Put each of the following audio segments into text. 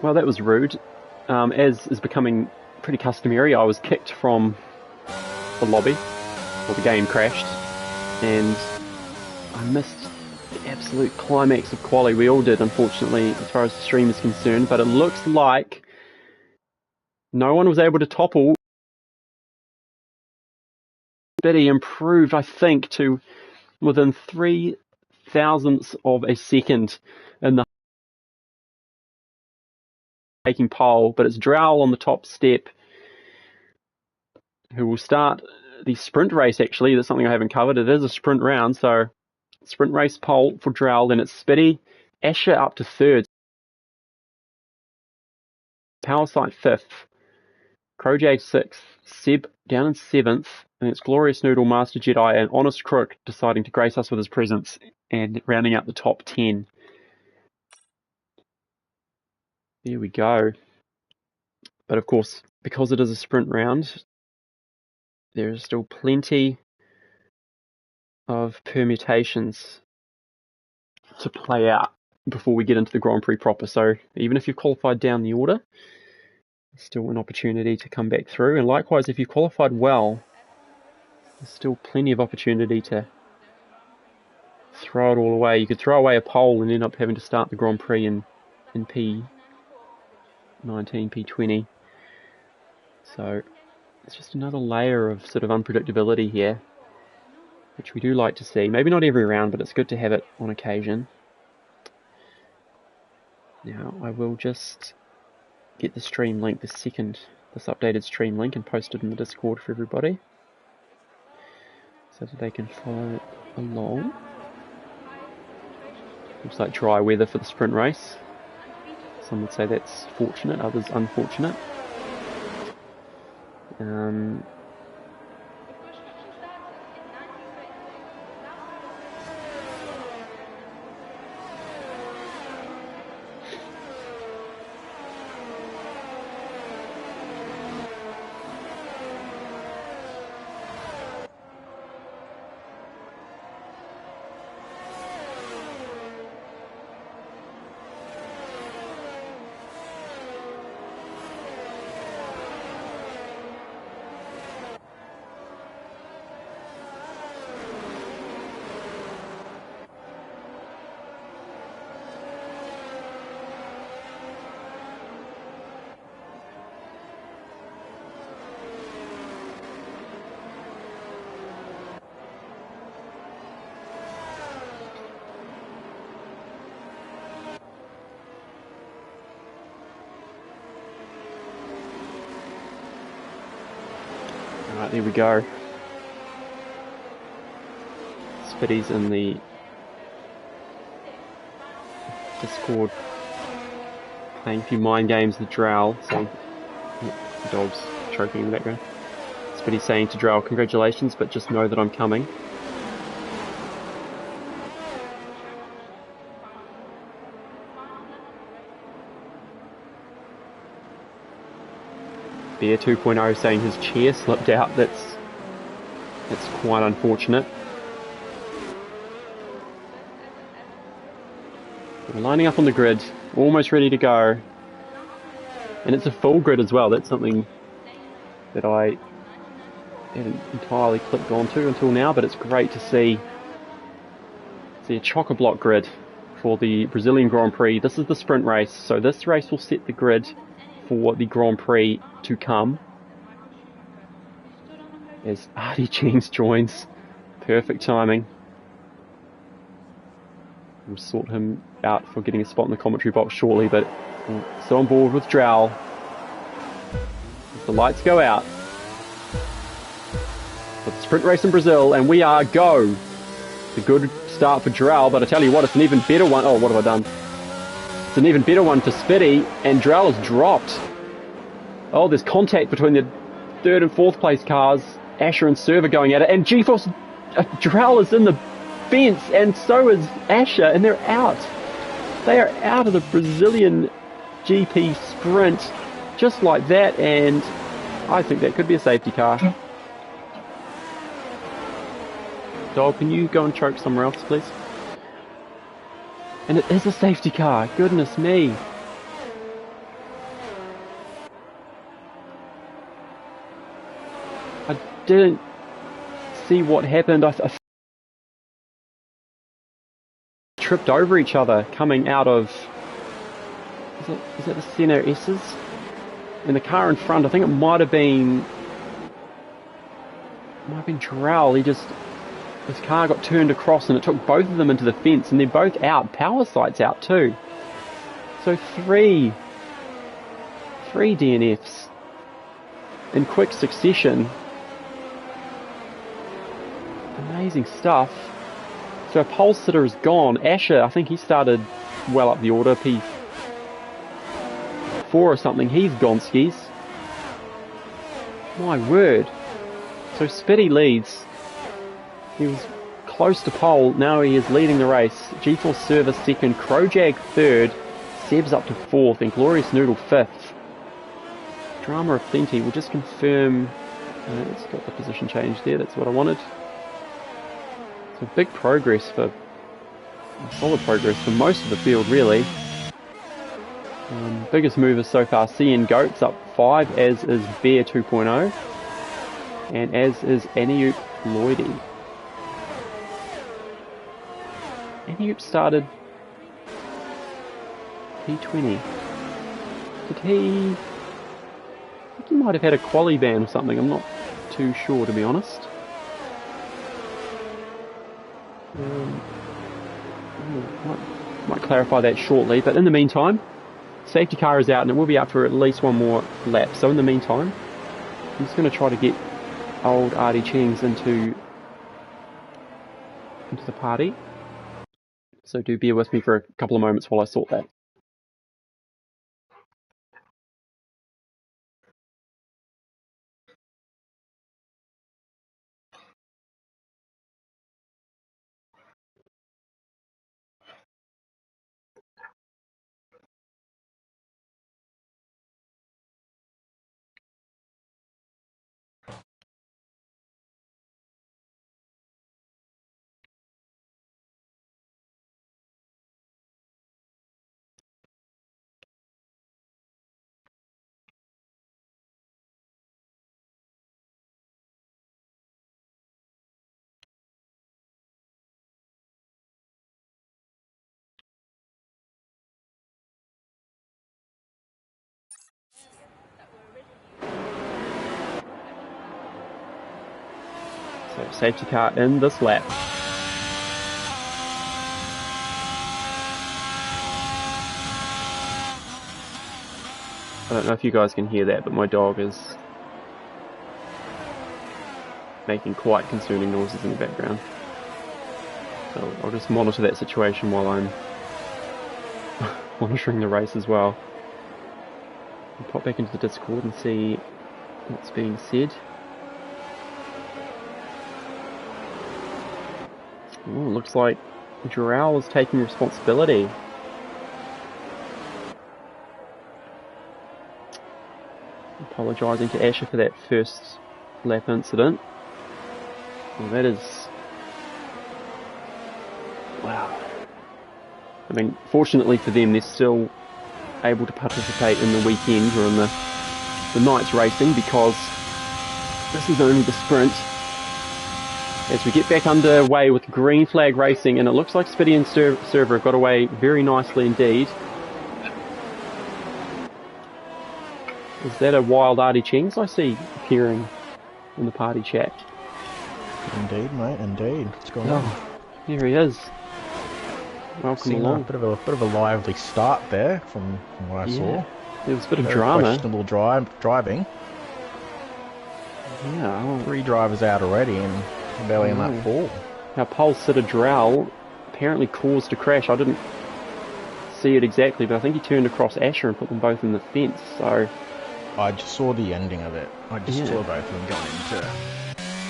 Well, that was rude. As is becoming pretty customary, I was kicked from the lobby, or the game crashed, and I missed the absolute climax of quali. We all did, unfortunately, as far as the stream is concerned, but it looks like no one was able to topple. Biddy improved, I think, to within 3 thousandths of a second in the taking pole, but it's Drowl on the top step who will start the sprint race. Actually, that's something I haven't covered. It is a sprint round, so sprint race pole for Drowl, then it's Spitty, Asher up to third, Powersight fifth, Crowjag sixth, Seb down in seventh, and it's Glorious Noodle, Master Jedi, and Honest Crook deciding to grace us with his presence and rounding out the top 10. There we go. But of course, because it is a sprint round, there is still plenty of permutations to play out before we get into the Grand Prix proper. So even if you've qualified down the order, there's still an opportunity to come back through. And likewise, if you qualified well, there's still plenty of opportunity to throw it all away. You could throw away a pole and end up having to start the Grand Prix in P19, P20. So it's just another layer of sort of unpredictability here, which we do like to see. Maybe not every round, but it's good to have it on occasion. Now I will just get the stream link, this updated stream link, and post it in the Discord for everybody so that they can follow along. Looks like dry weather for the sprint race. Some would say that's fortunate, others unfortunate. Alright, there we go. Spitty's in the Discord playing a few mind games with Drowl, saying, the dog's choking in the background. Spitty's saying to Drowl, congratulations, but just know that I'm coming. Bear 2.0 saying his chair slipped out. That's quite unfortunate. We're lining up on the grid, almost ready to go. And it's a full grid as well. That's something that I haven't entirely clicked onto until now, but it's great to see a chock-a-block grid for the Brazilian Grand Prix. This is the sprint race, so this race will set the grid for the Grand Prix to come. As Artie James joins, perfect timing. We'll sort him out for getting a spot in the commentary box shortly, but still on board with Drowl. As the lights go out for the sprint race in Brazil, and we are go. It's a good start for Drowl, but I tell you what, it's an even better one. Oh, what have I done? It's an even better one for Spitty, and Drowl has dropped. Oh, there's contact between the third and fourth place cars. Asher and Server going at it, and GeForce Drowl is in the fence, and so is Asher, and they're out. They are out of the Brazilian GP sprint, just like that, and I think that could be a safety car. Dog, can you go and choke somewhere else, please? And it is a safety car, goodness me. didn't see what happened. I tripped over each other coming out of, is that the center S's? In the car in front, I think it might have been Drowl. His car got turned across and it took both of them into the fence, and they're both out. Power sight's out too. So three DNFs in quick succession. Amazing stuff. So pole sitter is gone. Asher, I think he started well up the order. P4 or something. He's gone skis. My word. So Spitty leads. He was close to pole. Now he is leading the race. G-Force Service second. Crowjag third. Seb's up to fourth. And Glorious Noodle fifth. Drama of plenty. We'll just confirm. It's got the position change there. That's what I wanted. So big progress solid progress for most of the field, really. Biggest movers so far, CN Goats up 5, as is Bear 2.0, and as is Aniup Lloydie. Aniup started P20. I think he might have had a quali ban or something, I'm not too sure, to be honest. Might clarify that shortly, but in the meantime, safety car is out and it will be out for at least one more lap. So in the meantime, I'm just going to try to get old Artie Chengs into the party. So do bear with me for a couple of moments while I sort that. So safety car in this lap. I don't know if you guys can hear that, but my dog is making quite concerning noises in the background. So I'll just monitor that situation while I'm monitoring the race as well. I'll pop back into the Discord and see what's being said. Ooh, looks like Drowl is taking responsibility. Apologising to Asher for that first lap incident. Well, that is... wow. I mean, fortunately for them, they're still able to participate in the weekend or in the night's racing, because this is only the sprint. As we get back underway with green flag racing, and it looks like Spitty and Server have got away very nicely indeed. Is that a wild Artie Chengs I see appearing in the party chat? Indeed, mate, indeed. What's going on? Here he is. Welcome along. A bit of a lively start there from what I saw. There was a bit of drama. Questionable driving. Yeah. Well, 3 drivers out already and barely in that 4. Now pole sitter Drowl apparently caused a crash. I didn't see it exactly, but I think he turned across Asher and put them both in the fence. So I just saw the ending of it. I just saw both of them going into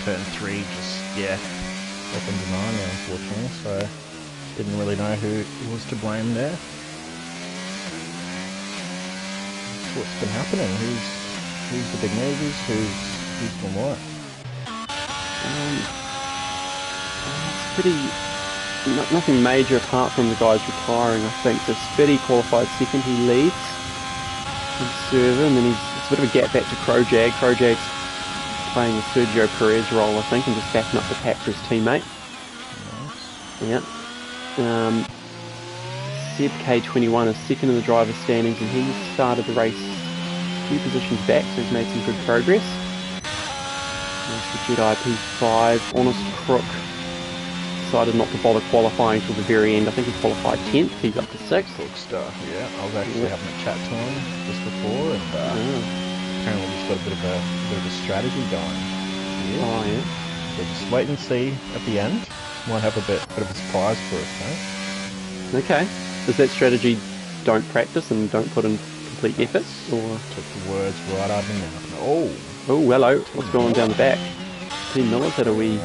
turn 3. Up into 9, unfortunately. So didn't really know who was to blame there. That's what's been happening. Who's the big movers? Who's doing what? It's pretty... nothing major apart from the guys retiring, I think. So Spitty qualified second, he leads. And Server, and then it's a bit of a gap back to Crowjag. Crowjag's playing the Sergio Perez role, I think, and just backing up the pack for his teammate. Nice. Yeah. Seb K21 is second in the driver's standings, and he started the race a few positions back, so he's made some good progress. There's the Jedi P5. Honest Crook decided not to bother qualifying till the very end. I think he qualified 10th. He's up to 6th. Good stuff, yeah. I was actually having a chat to him just before, and apparently he's got a bit of a strategy going. Yeah. Oh, yeah. So just wait and see at the end. Might have a bit of a surprise for us, though. Okay. Is that strategy don't practice and don't put in complete effort? Or took the words right out of my mouth. Oh, hello. What's going on down the back? Team Miller's had a wee...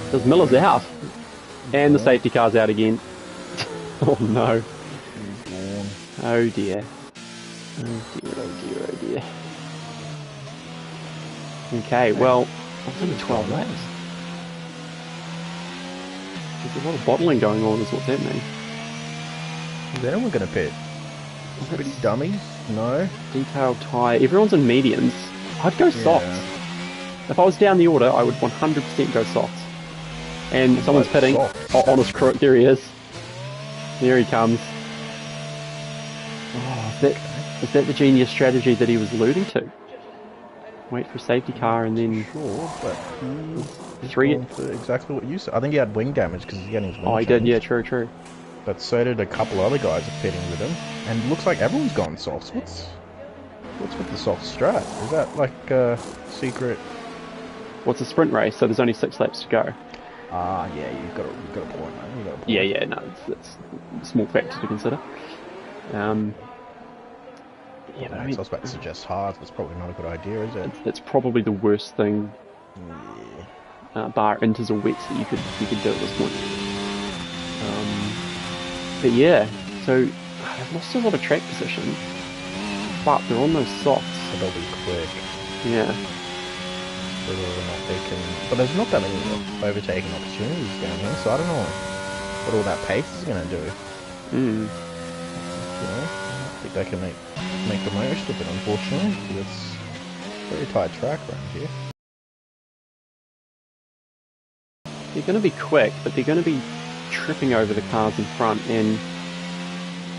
There's Miller's out. And the safety car's out again. Oh no. Oh dear. Oh dear. Okay, well, it's only 12 laps. There's a lot of bottling going on is what's happening. Is anyone going to pit? Pretty dummies? No? Detailed tyre. Everyone's in mediums. I'd go softs. If I was down the order, I would 100% go softs. And someone's pitting. Oh, Honest Crook, there he is. There he comes. Oh, is that the genius strategy that he was alluding to? Wait for a safety car and then... Sure, but he's three... for exactly what you said. I think he had wing damage because he's getting his wing Oh, he did, yeah, true. But so did a couple other guys are pitting with him. And it looks like everyone's gone softs. What's with the soft strat? Is that like a secret... What's a sprint race? So there's only 6 laps to go. Yeah, you've got a point, man. You've got a point. Yeah, no, it's a small factor to consider. Yeah, but I mean, I was about to suggest hard. That's probably not a good idea, is it? It's probably the worst thing, bar inters or wets that you could do at this point. But yeah, so they've lost a lot of track position, but they're on those softs. So they'll be quick. Yeah. Whether or not they can, but there's not that many overtaking opportunities down here, so I don't know what all that pace is going to do. You know, I think they can make the most of it, unfortunately, because it's a very tight track around here. They're going to be quick, but they're going to be tripping over the cars in front, and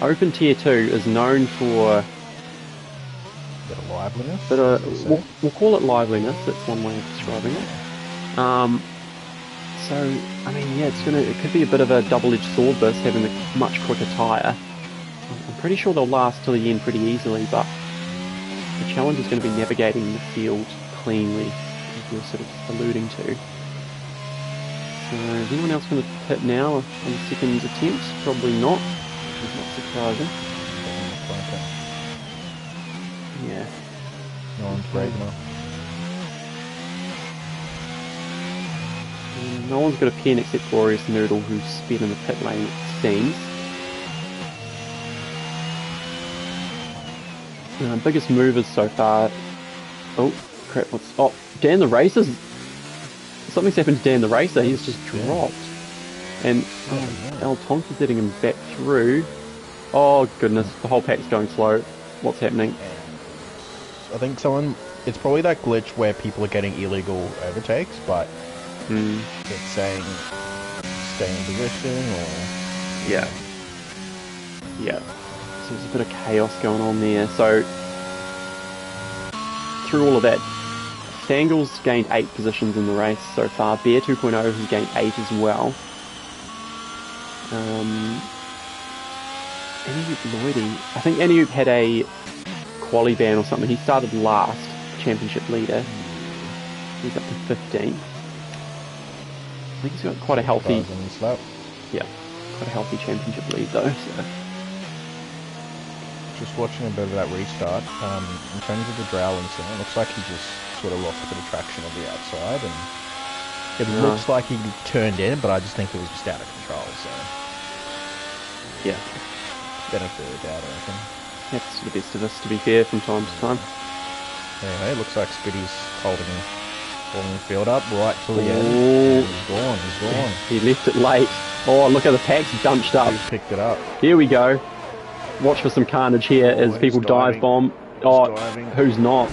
Open Tier 2 is known for... Bit of liveliness? We'll call it liveliness, that's one way of describing it. So, I mean, yeah, it could be a bit of a double-edged sword, this, having a much quicker tyre. I'm pretty sure they'll last till the end pretty easily, but the challenge is going to be navigating the field cleanly, as you're sort of alluding to. So, is anyone else going to pit now on the second attempt? Probably not, which is not surprising. Yeah. No one's brave enough. No one's got a pen except Glorious Noodle, who's sped in the pit lane, it seems. Biggest movers so far. Oh, crap, Dan the Racer. Something's happened to Dan the Racer, he's just dropped. And El Tonki's letting him back through. Oh goodness, the whole pack's going slow. What's happening? I think it's probably that glitch where people are getting illegal overtakes, but it's saying stay in position or... Yeah. So there's a bit of chaos going on there. So through all of that, Stangel's gained 8 positions in the race so far. Bear 2.0 has gained 8 as well. Anyup Lloydie, I think Anyup had a quali ban or something. He started last, championship leader. He's up to 15th. I think he's got quite a healthy... Yeah, quite a healthy championship lead though. So. Just watching a bit of that restart. In terms of the Drow incident, it looks like he just sort of lost a bit of traction on the outside, and it looks like he turned in, but I just think it was just out of control. So yeah, benefit of the doubt, I reckon. That's the best of us, to be fair, from time to time. Anyway, it looks like Spitty's holding the field up right till the end. He's gone. He left it late. Oh, look at the packs bunched up. He picked it up. Here we go. Watch for some carnage here as people dive bomb. Oh, who's not?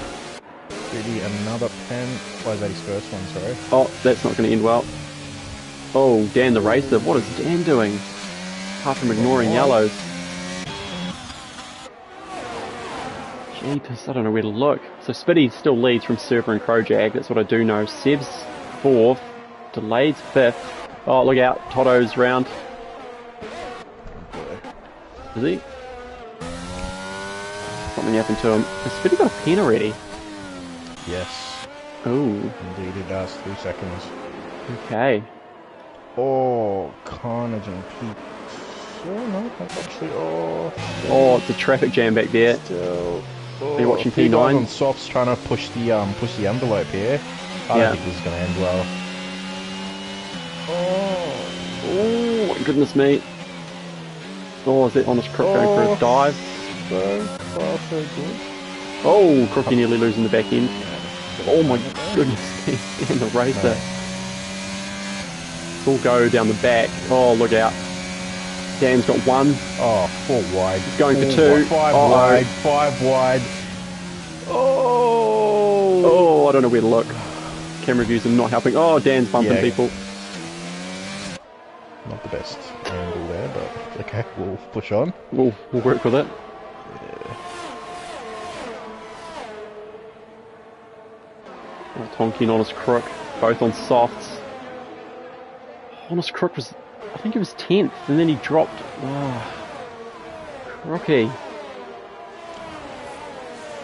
Really another pen. Why is that his first one, sorry? Oh, that's not going to end well. Oh, Dan the racer. What is Dan doing? Apart from ignoring yellows. Jeepers, I don't know where to look. So Spitty still leads from Server and Crowjag. That's what I do know. Seb's 4th. Delayed's 5th. Oh, look out. Toto's round. Is he? Something happened to him. Has Spitty got a pen already? Yes. Oh. Indeed it does. 3 seconds. Okay. Oh, Carnage and Pete. Oh, no, that's actually... Oh, it's a traffic jam back there. Still... Are you watching P9? P9? On softs trying to push the envelope here. I don't think this is going to end well. Oh, my goodness me. Oh, is that Honest Crook going for a dive? So far, so good. Oh, Crookie nearly losing the back end. Oh my goodness me. And the racer. It's all go down the back. Oh, look out. Dan's got 1. Oh, 4 wide. He's going for 2. 5 wide. 5 wide. Oh, I don't know where to look. Camera views are not helping. Oh, Dan's bumping people. Not the best angle there, but okay, we'll push on. We'll work with it. Yeah. Oh, Tonky and Honest Crook, both on softs. Honest Crook was, I think he was 10th, and then he dropped. Oh, Crookie.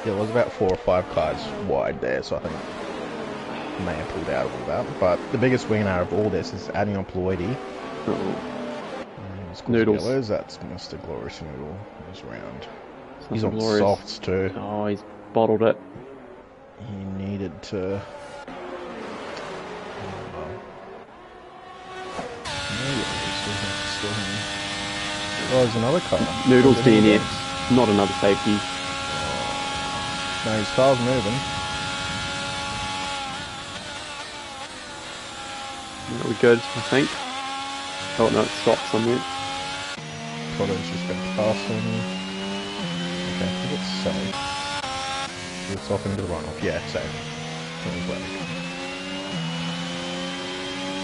Yeah, it was about 4 or 5 cars wide there, so I think he may have pulled out of all that. But the biggest winner out of all this is adding on Ploidy. Noodles. Yellows, that's Mr. Glorious Noodle. He's round. He's Mr. on Glorious. softs too. Oh, he's bottled it. He needed to... Oh, there's another car. Noodles DNF. Not another safety. No, his car's moving. Are we good, I think? Oh no, it stopped somewhere. Toto's just been passing. Okay, I think it's safe. It's off into the runoff. Yeah, safe.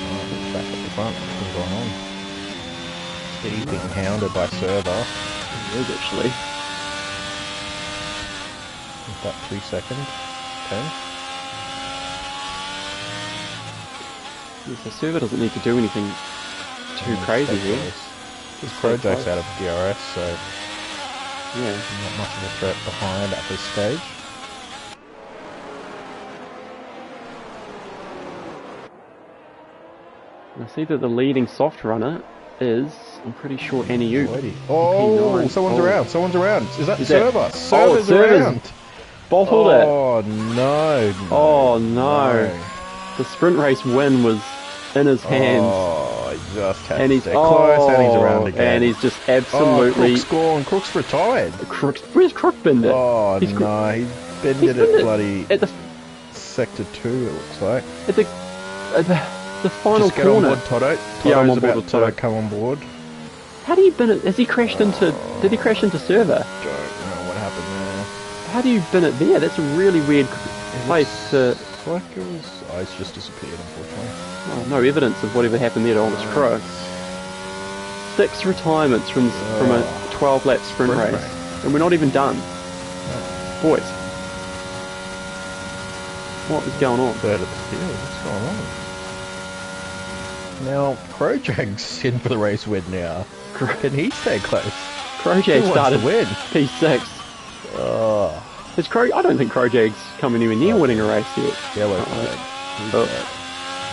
Alright, back up the front. What's going on? He's being hounded by Server. He is actually. With that 3 seconds. 10. Yes, the server doesn't need to do anything too crazy here. His project's out of DRS, so yeah, not much of a threat behind at this stage. I see that the leading soft runner is, I'm pretty sure, Annie. Oh, someone's around. Someone's around. Is that Server? Server's around. Bottled it. Oh no. Oh no. The sprint race win was in his hands. Oh, he just had and he's close, and he's around again. And he's just absolutely. Crook's gone. Crook's retired. Where's Crook binned it? Oh no, he bended it bloody at the sector 2. It looks like at the final just get corner. On board, Toto. Yeah, I'm on about board with Toto. to come on board. How do you bin it? Has he crashed into? Did he crash into server? Don't know what happened there. How do you bin it there? That's a really weird place to. Looks like it was. Oh, it's just disappeared, unfortunately. Oh, no evidence of whatever happened there to Honest Crook. 6 retirements from a 12-lap sprint race, and we're not even done. Boys, what is going on? Third of the field. What's going on? Now, Crowjag's in for the race win now. Can he stay close? Crowjag started to win. P6. I don't think Crowjag's come anywhere near winning a race yet. Yellow flag.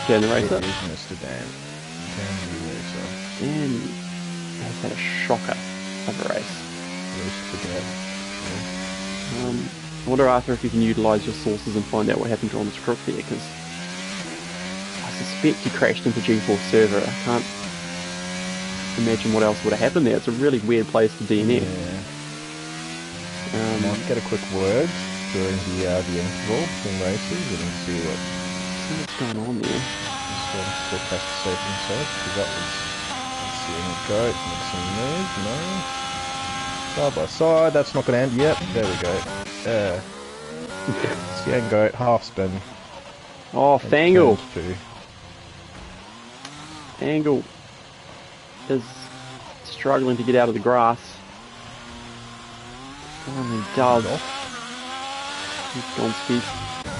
Dan the racer. It is Mr. Dan. Dan the racer. Dan has had a shocker of a race. I wonder, Arthur, if you can utilise your sources and find out what happened to Honest Crook there, because I suspect he crashed into G4 server. I can't imagine what else would have happened there. It's a really weird place to DNF. Yeah. Might get a quick word during the interval between races and see what's going on there. Still has to save himself, because that was... Let's see, any goat, make some move, no. Side by side, that's not going to end. Yep, there we go. Scan goat, half spin. Oh, Fangle. Two. Fangle is struggling to get out of the grass. Finally does.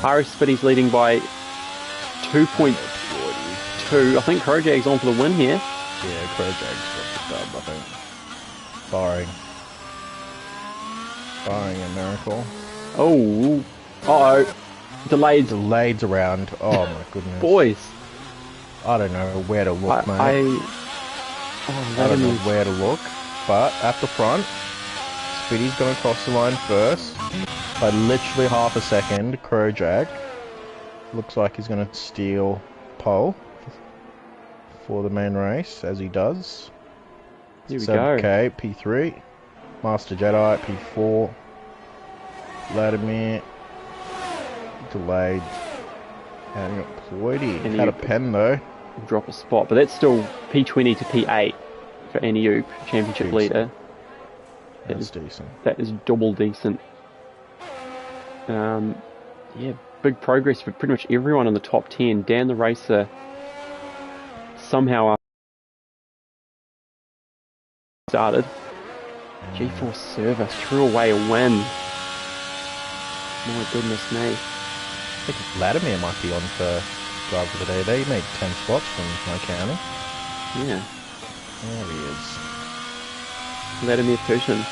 Irish Spitty's leading by 2.2. I think Crowjag's on for the win here. Yeah, Crowjag's got the dub, I think. Barring a miracle. Oh. Uh-oh. Delayed. Delayed around. Oh my goodness. Boys. I don't know where to look, mate. I don't know where to look. But at the front, Spitty's going to cross the line first. By literally half a second, Crowjag looks like he's going to steal pole for the main race, as he does. Here we go. Okay, P3. Master Jedi, P4. Vladimir. Delayed. And you got Ploidy. Had a pen though. Drop a spot, but that's still P20 to P8 for Aniup, championship leader. That's decent. That is double decent. Yeah, big progress for pretty much everyone in the top 10. Dan the Racer somehow started. G-Force server threw away a win. My goodness me. I think Vladimir might be on for drive of the day. They made 10 spots from my county. Yeah. There he is. Vladimir Putin.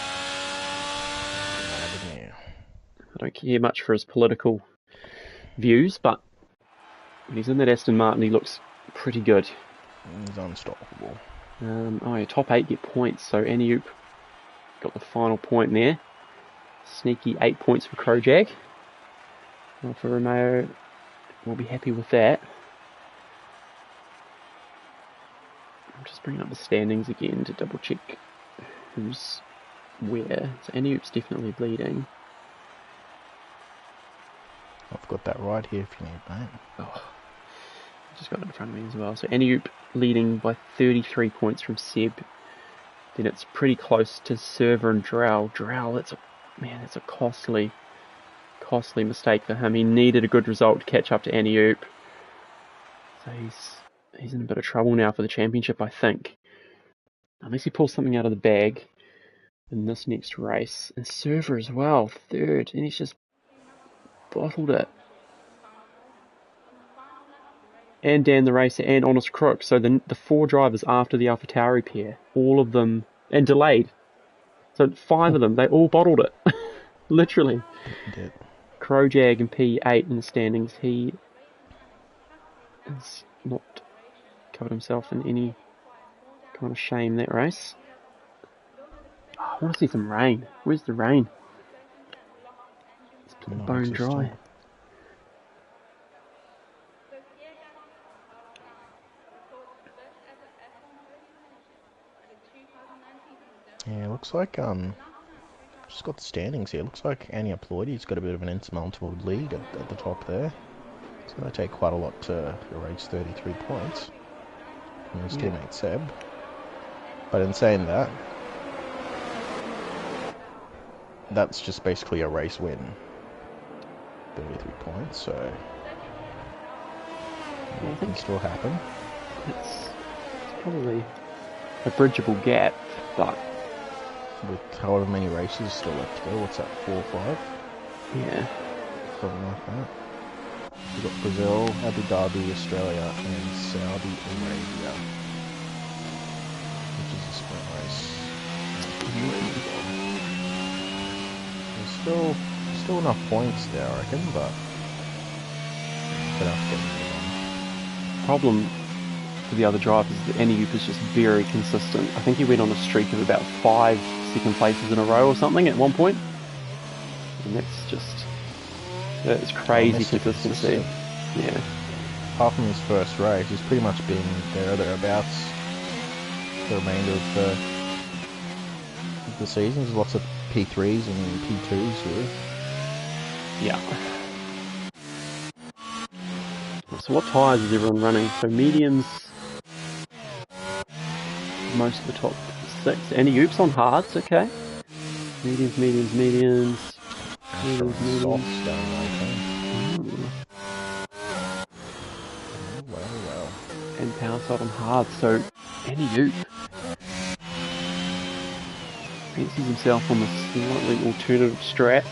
Vladimir. I don't care much for his political views, but when he's in that Aston Martin, he looks pretty good. He's unstoppable. Oh yeah, top 8 get points, so Aniup got the final point there. Sneaky 8 points for Crowjag. For Romeo, we'll be happy with that. I'm just bringing up the standings again to double check who's where. So Aniup's definitely leading. I've got that right here if you need, mate. Oh, I just got it in front of me as well. So Aniup leading by 33 points from Seb. Then it's pretty close to Server and Drow. Drow, that's a costly mistake for him. He needed a good result to catch up to Aniup. So he's in a bit of trouble now for the championship, I think. Unless he pulls something out of the bag in this next race. And Server as well, third, and he's just bottled it. And Dan the Racer and Honest Crook. So the 4 drivers after the AlphaTauri pair, all of them, and delayed. So 5 of them, they all bottled it. Literally. Did. Crowjag in P8 in the standings. He has not covered himself in any kind of shame that race. Oh, I want to see some rain. Where's the rain? It's bone dry. Yeah, looks like just got the standings here. Looks like Ania Ploidy's got a bit of an insurmountable lead at the top there. It's going to take quite a lot to erase 33 points from his teammate Seb. But in saying that, that's just basically a race win. 33 points, so it can still happen. It's probably a bridgeable gap, but with however many races still left to go, what's that, 4 or 5? Yeah. Something like that. We've got Brazil, Abu Dhabi, Australia, and Saudi Arabia. Which is a sprint race. There's still enough points there, I reckon, but enough to get moving on. Problem for the other drivers is that Aniup is just very consistent. I think he went on a streak of about 5 second places in a row or something at one point. And that's crazy consistency. Yeah. Apart from his first race, he's pretty much been there or thereabouts the remainder of the season. There's lots of P3s and P2s really. Yeah. So what tyres is everyone running? So mediums, most of the top 6. Aniup's on hards, okay. Mediums. Softs down like well. And power shot on hard, so Andy Duke fancies himself on the slightly alternative strat.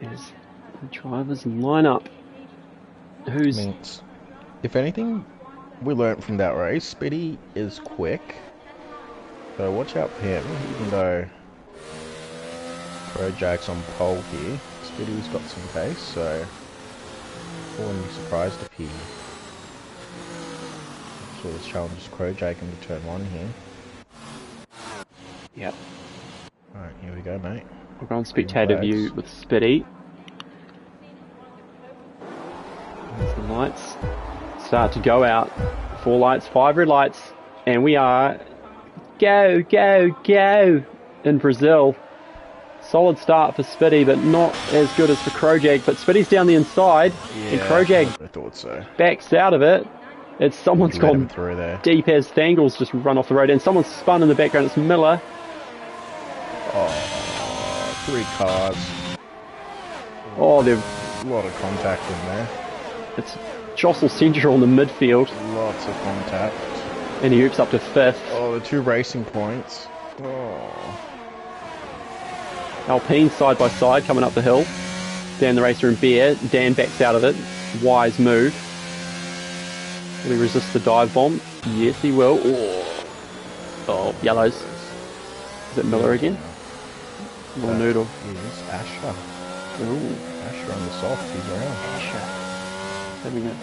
As the drivers line up. If anything we learnt from that race, Speedy is quick. So watch out for him, even though Jack's on pole here. Speedy's got some pace, so I wouldn't be surprised if he sort of challenges Jack into turn 1 here. Yep. Alright, here we go, mate. We'll go on spectator view with Speedy. As the lights start to go out. 4 lights, 5 red lights, and we are go, go, go in Bra-ZIL. Solid start for Spitty, but not as good as for Krojak. But Spitty's down the inside, and Krojak I thought so. Backs out of it. Someone's gone through there. Deep as Thangles just run off the road, and someone's spun in the background. It's Miller. Oh, 3 cars. Oh, there's a lot of contact in there. It's Jostle Central in the midfield. Lots of contact. And he oops up to 5th. Oh, the 2 racing points. Oh. Alpine side by side coming up the hill. Dan the racer and Bear. Dan backs out of it. Wise move. Will he resist the dive bomb? Yes, he will. Oh, yellows. Is it Miller again? Or Noodle? Yes, Asher. Ooh. Asher on the soft, he's around. Asher. Having a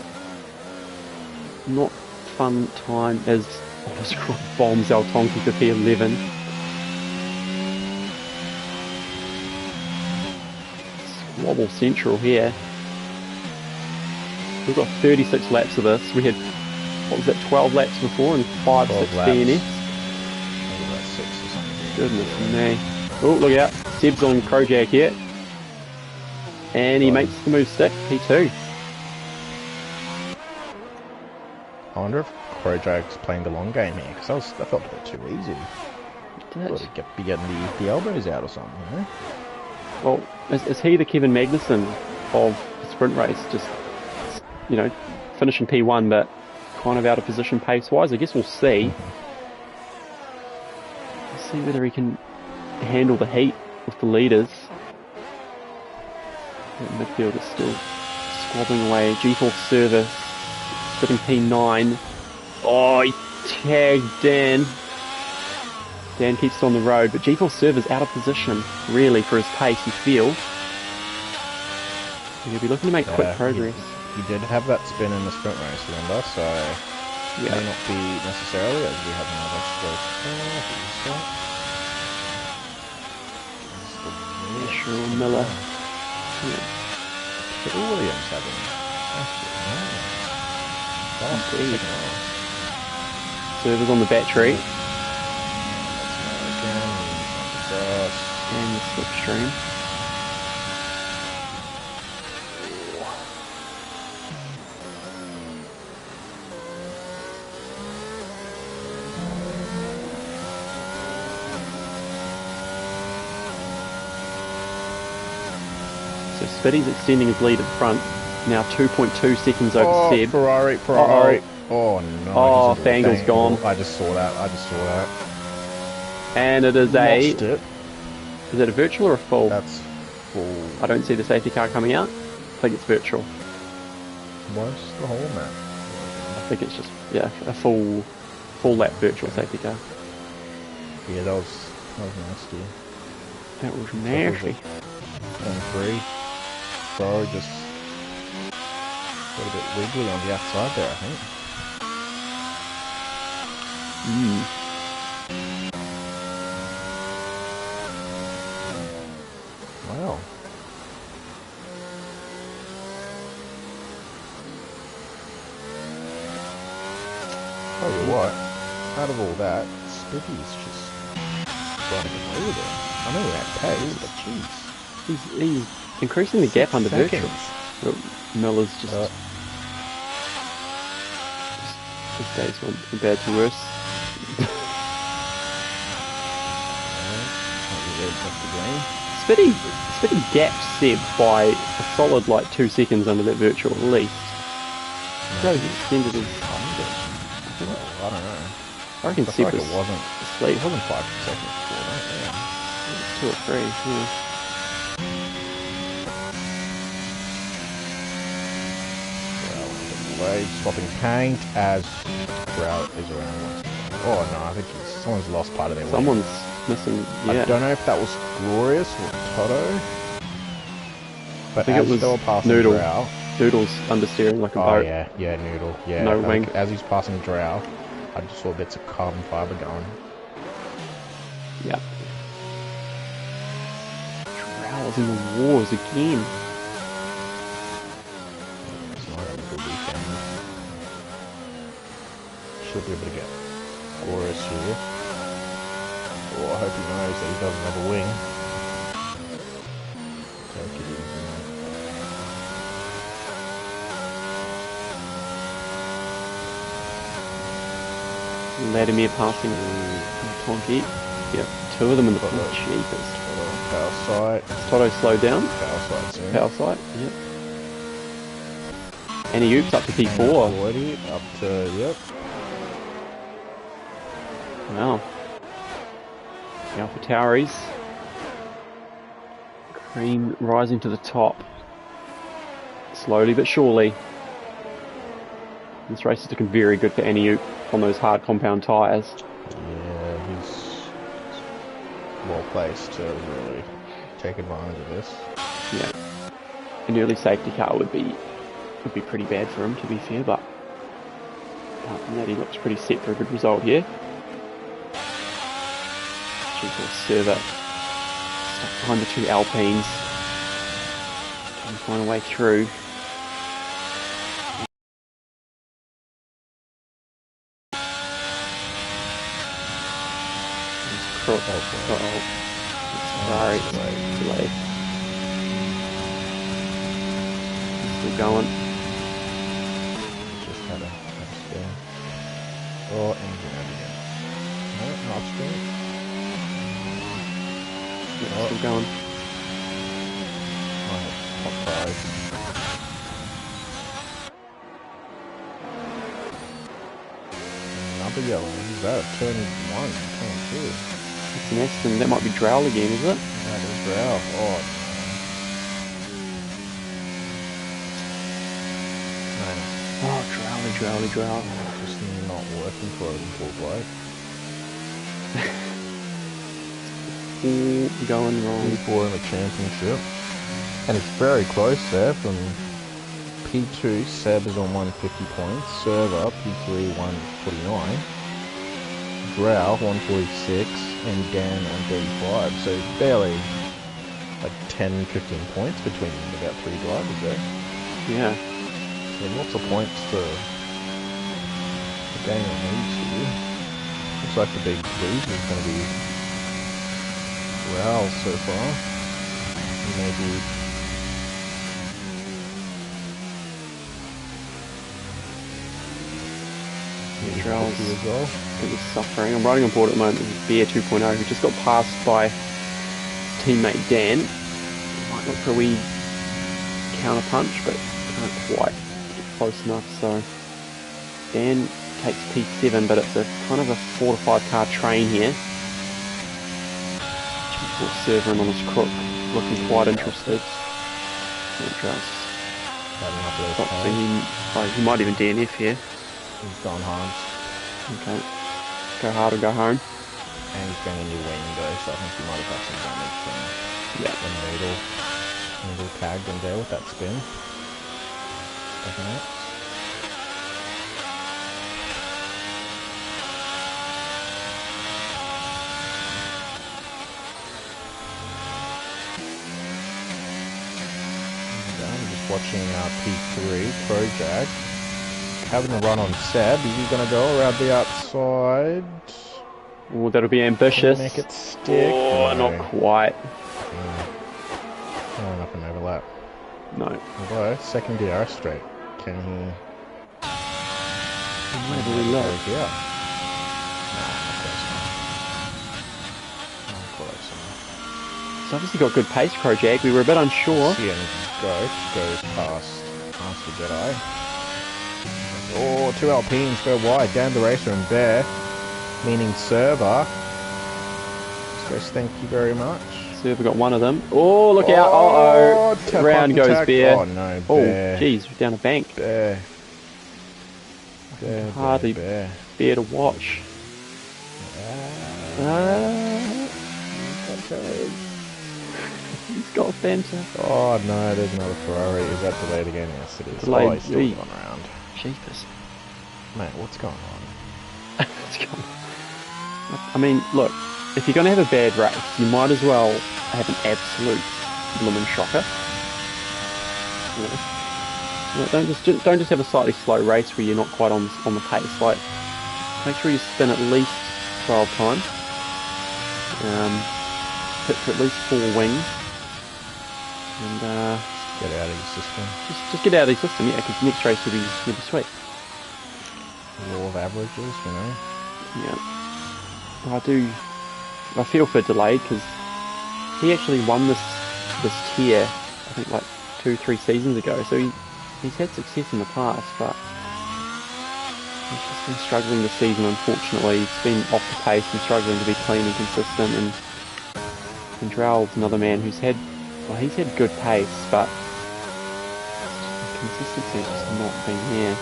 not fun time as Oscar bombs Altonki to P11. Squabble Central here. We've got 36 laps of this. We had, what was that, 12 laps before and 5, 6 DNS. Goodness me. Oh, look out. Seb's on Krojak here. And he makes the move stick, P2. I wonder if Krojak's playing the long game here, because that felt a bit too easy. It did. Thought he'd be getting the elbows out or something, you know? Well, is he the Kevin Magnussen of the sprint race? Just, you know, finishing P1, but kind of out of position pace-wise? I guess we'll see. We'll see whether he can handle the heat with the leaders. The midfield is still squabbling away. G-Force service. Sitting P9. Oh, he tagged Dan. Dan keeps it on the road, but G-Force server's out of position, really, for his pace, you feel. He'll be looking to make quick progress. He did have that spin in the sprint race, remember, so may not be necessarily, as we have another stroke. Sure, Miller. But Williams having Servers on the battery. And the slipstream. So Spitty's extending his lead at the front. Now 2.2 seconds over Seb. Ferrari. Oh no. Oh, Fangle's gone. I just saw that. And it is Lost it. Is it a virtual or a full? That's full. I don't see the safety car coming out. I think it's virtual. What's the whole map? I think it's just, a full lap virtual safety car. Yeah, that was nasty. That was nasty. And 3. Ferrari just got a bit wiggly on the outside there, I think. Wow. Tell you what, out of all that, Spitty's just running away with it. I know we're at pace, but jeez. He's increasing the gap under virtual. Miller's just These days went from bad to worse. Spitty gapped Seb by a solid like 2 seconds under that virtual at least. So he extended his... I don't know. I reckon Seb was asleep. It wasn't 5 seconds before that, yeah. It's 2 or 3, yeah. Blade swapping paint as Bra is around. Oh no, I think someone's lost part of their wing. Someone's missing, yeah. I don't know if that was Glorious or Toto. But I think as it was they were passing Noodle. Drow, Noodle's understeering like a boat. yeah, Noodle. Yeah, no wing. As he's passing Drow, I just saw bits of carbon fibre going. Yeah. Drow's in the wars again. Should be able to get Glorious here. Oh, I hope he knows that he doesn't have a wing. Take it easy, mate. Vladimir passing Tonki. Yep, 2 of them in the cheapest. Power sight. Toto slowed down. Power sight soon. Power sight, yep. And he oops up to P4. Already up to, yep. Wow. The Alpha Tauris. Cream rising to the top. Slowly but surely. This race is looking very good for Aniuk on those hard compound tyres. Yeah, he's well placed to really take advantage of this. Yeah. An early safety car would be pretty bad for him, to be fair, but apart from that, he looks pretty set for a good result here. Server stuck behind the 2 Alpines. Can find a way through. Crook. Uh-oh. Sorry, delay. Still going. Just had a spin. Oh, engine out again. No, not spin. Yeah, still going. Top 5. Another yellow. Is that turn 1? Turn 2? It's an Aston. That might be Drowl again, is it? That is Drowl. Oh, no. Oh, Drowly. Just not working for a poor bloke. Going wrong. P4 in the championship. And it's very close there from P2, Seb is on 150 points, Server, P3, 149, Drow, 146, and Dan on 35. So barely like 10, 15 points between about 3 drivers there. Yeah. So lots of points to gain on these here. Looks like the big loser is going to be Drow so far. Maybe Drow's as well. He's suffering. I'm riding on board at the moment with Bear 2.0, who just got passed by his teammate Dan. Might look for a wee counter punch, but can't quite get close enough. So Dan takes P7, but it's a kind of a 4 to 5 car train here. G4 Server on his crook, looking quite interested. He might even DNF here. He's gone hard. Okay. Go hard or go home. And he's going in your wing though, so I think he might have got some damage from the needle tagged him there with that spin. Second out. I'm just watching P3 Project. Having a run on Seb, is he going to go around the outside? Oh, that'll be ambitious. Make it stick. Oh, no. not quite. No, not going to overlap. No. Although, second DR straight. Can he... Whenever we look. Yeah. Nah, not close enough. Not close enough. He's obviously got good pace, Krojak. We were a bit unsure. CN Goat goes past the Jedi. Oh, two Alpines go wide. Down the racer and Bear, meaning Server. Says thank you very much. Server got one of them. Oh, look out. Uh-oh. Round goes Bear. Oh, no, Bear. Oh, geez, down a bank. Bear. Hardly Bear to watch. He's got Fanta. Oh no, there's another Ferrari. Is that delayed again? Yes, it is. Delayed. Oh, he's still gone around. Jeepers. Mate, what's going on? What's going on? I mean, look, if you're going to have a bad race, you might as well have an absolute bloomin' shocker. Don't just have a slightly slow race where you're not quite on the pace. Like, make sure you spin at least 12 times. Hit for at least 4 wings. And get out of your system. Just get out of your system, yeah, because next race will be sweet. Law of averages, you know. Yeah. I feel for Delayed because he actually won this tier, I think like 2-3 seasons ago. So he's had success in the past, but he's just been struggling this season. Unfortunately, he's been off the pace and struggling to be clean and consistent. And Drell's another man who's had good pace, but consistency's just not been there.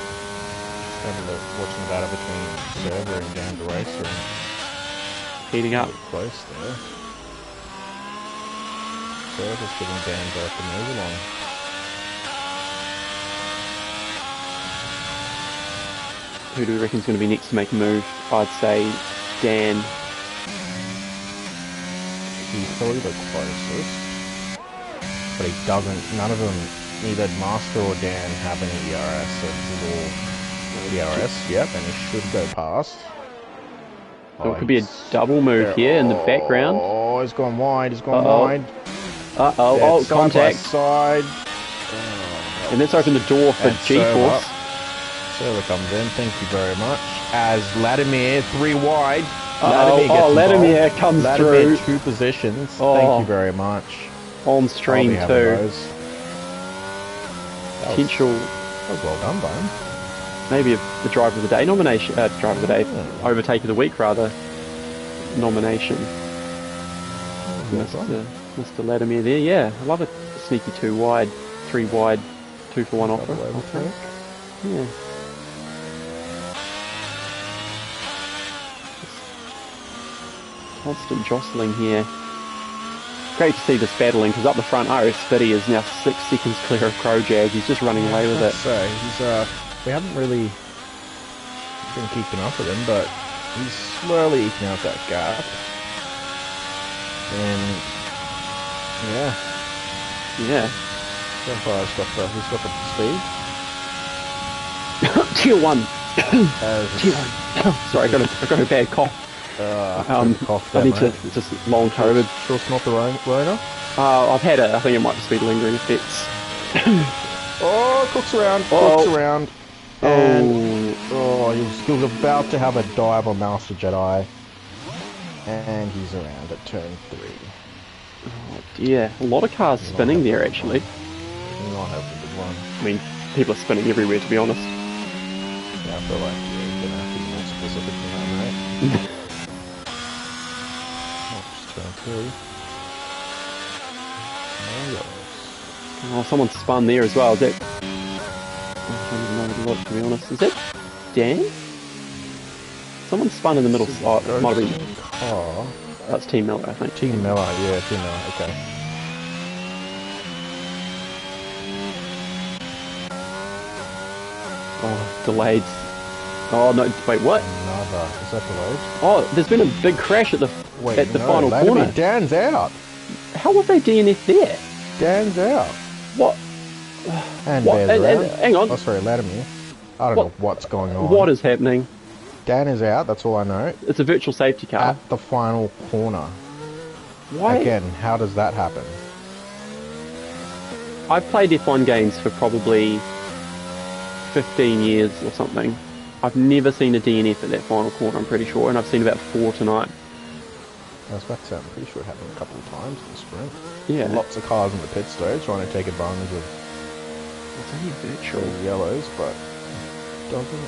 Watching the battle between Server and Dan the Racer. Heating up. Close there. Server's giving Dan both the move along. Who do we reckon's going to be next to make a move? I'd say Dan. He's probably the closest. But he doesn't, none of them, neither Master or Dan have any ERS, so it's all ERS, yep, and he should go past. So it could be a double move here in the background. Oh, he's gone wide, wide. Uh-oh, contact. Side. And let's open the door for G-Force. Server comes in, thank you very much. As Vladimir, 3 wide. Vladimir comes through. 2 positions, thank you very much. On stream too. Potential. That was well done by him. Maybe the Driver of the Day nomination. Driver of the Day, Overtake of the Week rather. Nomination. Mr. Vladimir there, yeah. I love a sneaky 2 wide, 3 wide, 2 for 1 offer. Yeah. Constant jostling here. Great to see this battling, because up the front, RS Fitty is now 6 seconds clear of Krojak. He's just running away with it. So he's we haven't really been keeping up with him, but he's slowly eking out that gap. And yeah. So far he's got the speed. Tier 1. Tier 1. Sorry, I got a bad cough. I need to just long COVID. Sure it's not the Rona? I've had it. I think it might just be lingering effects. Cooks around. And he was about to have a dive on Master Jedi. And he's around at turn 3. Oh dear. A lot of cars spinning there actually. Not have a good one. I mean, people are spinning everywhere to be honest. Yeah, I feel like you're gonna have to be more specific than that, mate. Turn 3. Oh, someone spun there as well. Is that? I don't even know what to look, to be honest. Is that Dan? Someone spun in the middle. Oh, it might have been. Car. That's Team Miller, I think. Team Miller, yeah, Team Miller. Okay. Oh, delayed. Oh no! Wait, what? Another. Is that delayed? Oh, there's been a big crash at the final corner. Dan's out. How have they DNF there? Dan's out. What? And what? Hang on. Oh, sorry, Vladimir. I don't know what's going on. What is happening? Dan is out. That's all I know. It's a virtual safety car at the final corner. Why? Again, how does that happen? I've played F1 games for probably 15 years or something. I've never seen a DNF at that final corner, I'm pretty sure, and I've seen about 4 tonight. I was about to say, I'm pretty sure it happened a couple of times in the sprint. Yeah. Lots of cars in the pit though, trying to take advantage of It's only virtual. the yellows, but doesn't.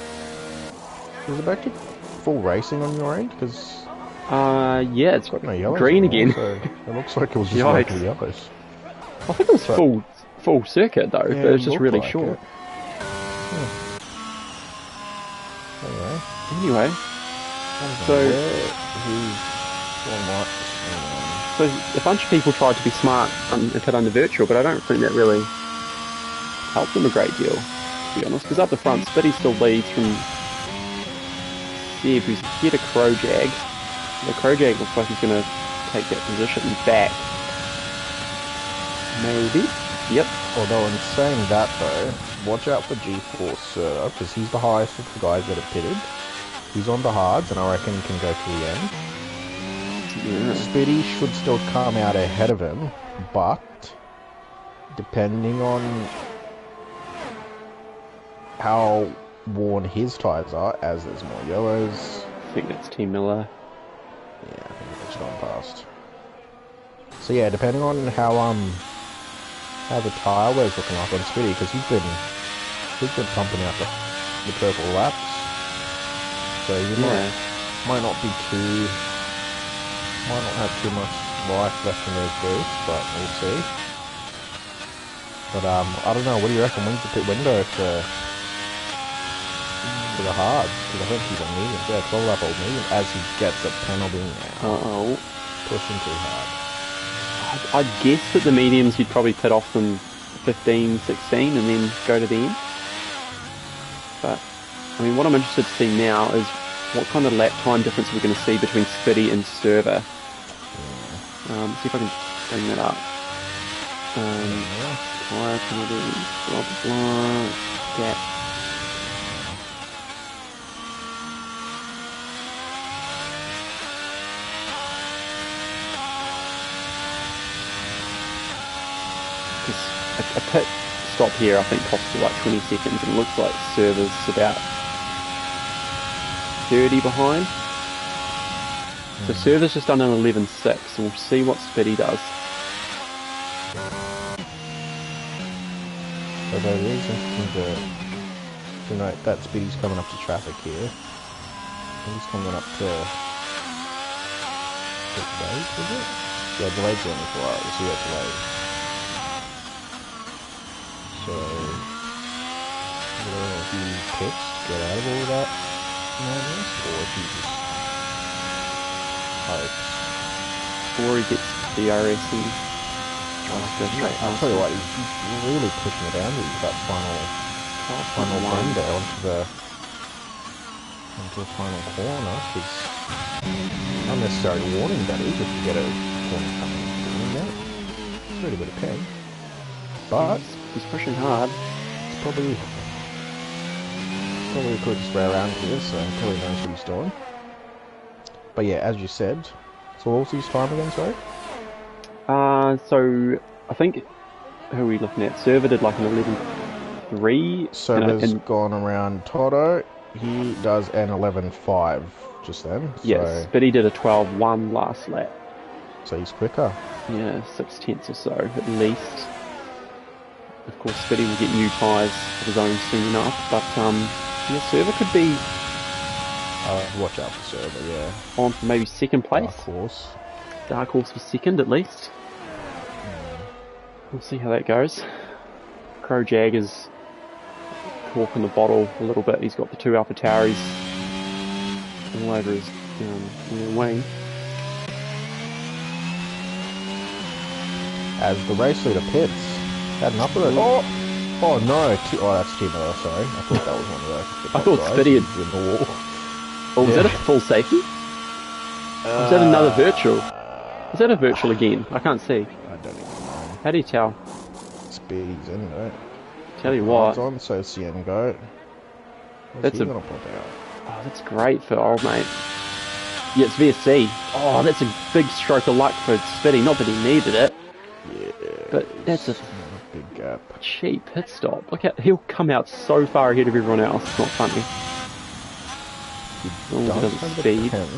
Is it back to full racing on your end? Because yeah, it's got no yellows green anymore, again. So it looks like it was just like the yellows. I think it was full circuit though, Yeah, but it's just really like short. Yeah. Anyway, so a bunch of people tried to be smart and put under virtual, but I don't think that really helped them a great deal, to be honest. Because up the front, Spitty still leads from Seb, who's ahead of Crowjag. The Crowjag looks like he's going to take that position back. Maybe. Yep. Although in saying that though, watch out for G4 Serta, because he's the highest of the guys that are pitted. He's on the hards, and I reckon he can go to the end. Yeah. Spitty should still come out ahead of him, but depending on how worn his tyres are, as there's more yellows. I think that's Team Miller. Yeah, I think it's gone past. So yeah, depending on how the tyre wear's looking like on Spitty, because he's been pumping out the purple laps. So he might not have too much life left in those boots, but we'll see. But I don't know. What do you reckon? When's the pit window for the hards? Because I think he's on medium. Yeah, 12 lap old medium as he gets a penalty now. Pushing too hard. I'd guess that the mediums you'd probably pit off them 15, 16 and then go to the end. But I mean, what I'm interested to see now is what kind of lap time difference we're going to see between Spitty and Server. See if I can bring that up. Tyre penalty, blah blah blah, gap. Because a pit stop here I think costs you like 20 seconds, and it looks like Server's about 30 behind. So Server's just done an 11.6, so we'll see what Spitty does. Although it is interesting to note that Spitty's coming up to traffic here. He's coming up to delayed, is it? Yeah, delayed's the only 4 hours, so yeah, delayed. So I don't know if he picks to get out of all of that madness, or if he just hopes. Or he gets DRS and tries to go straight I'll past tell you him. what, he's really pushing the boundaries with that final bend there onto the final corner, because unnecessary warning that is if you get a corner coming in there. It's really good a pen. But he's pushing hard. it's probably the quickest way around here, so he probably knows what he's doing. But yeah, as you said, so what was his time again, sorry? So I think, who are we looking at? Server did like an 11.3. Server's gone around Toto. He does an 11.5 just then. Yes, but he did a 12.1 last lap. So he's quicker. Yeah, 6 tenths or so at least. Of course, Spitty will get new tyres of his own soon enough, but yeah, Server could be watch out for Server, yeah. on for maybe second place. Dark horse for second at least. We'll see how that goes. Crowjag is corking the bottle a little bit. He's got the 2 Alpha Tauris all over his wing. As the race leader pits, had an upper. Oh no! That's Team Miller, sorry. I thought that was one of the I thought Spitty had in the wall. Oh, was that a full safety? Or was that another virtual? Is that a virtual again? I can't see. I don't even know. How do you tell? Spitty's in it. Tell you what. On, so Cien go. That's gonna pop out. Oh, that's great for old mate. Yeah, it's VSC. Oh, that's a big stroke of luck for Spitty. Not that he needed it. Yeah. But that's a big gap. Cheap pit stop. Look at, he'll come out so far ahead of everyone else. It's not funny. He long as does it have doesn't the speed. pin,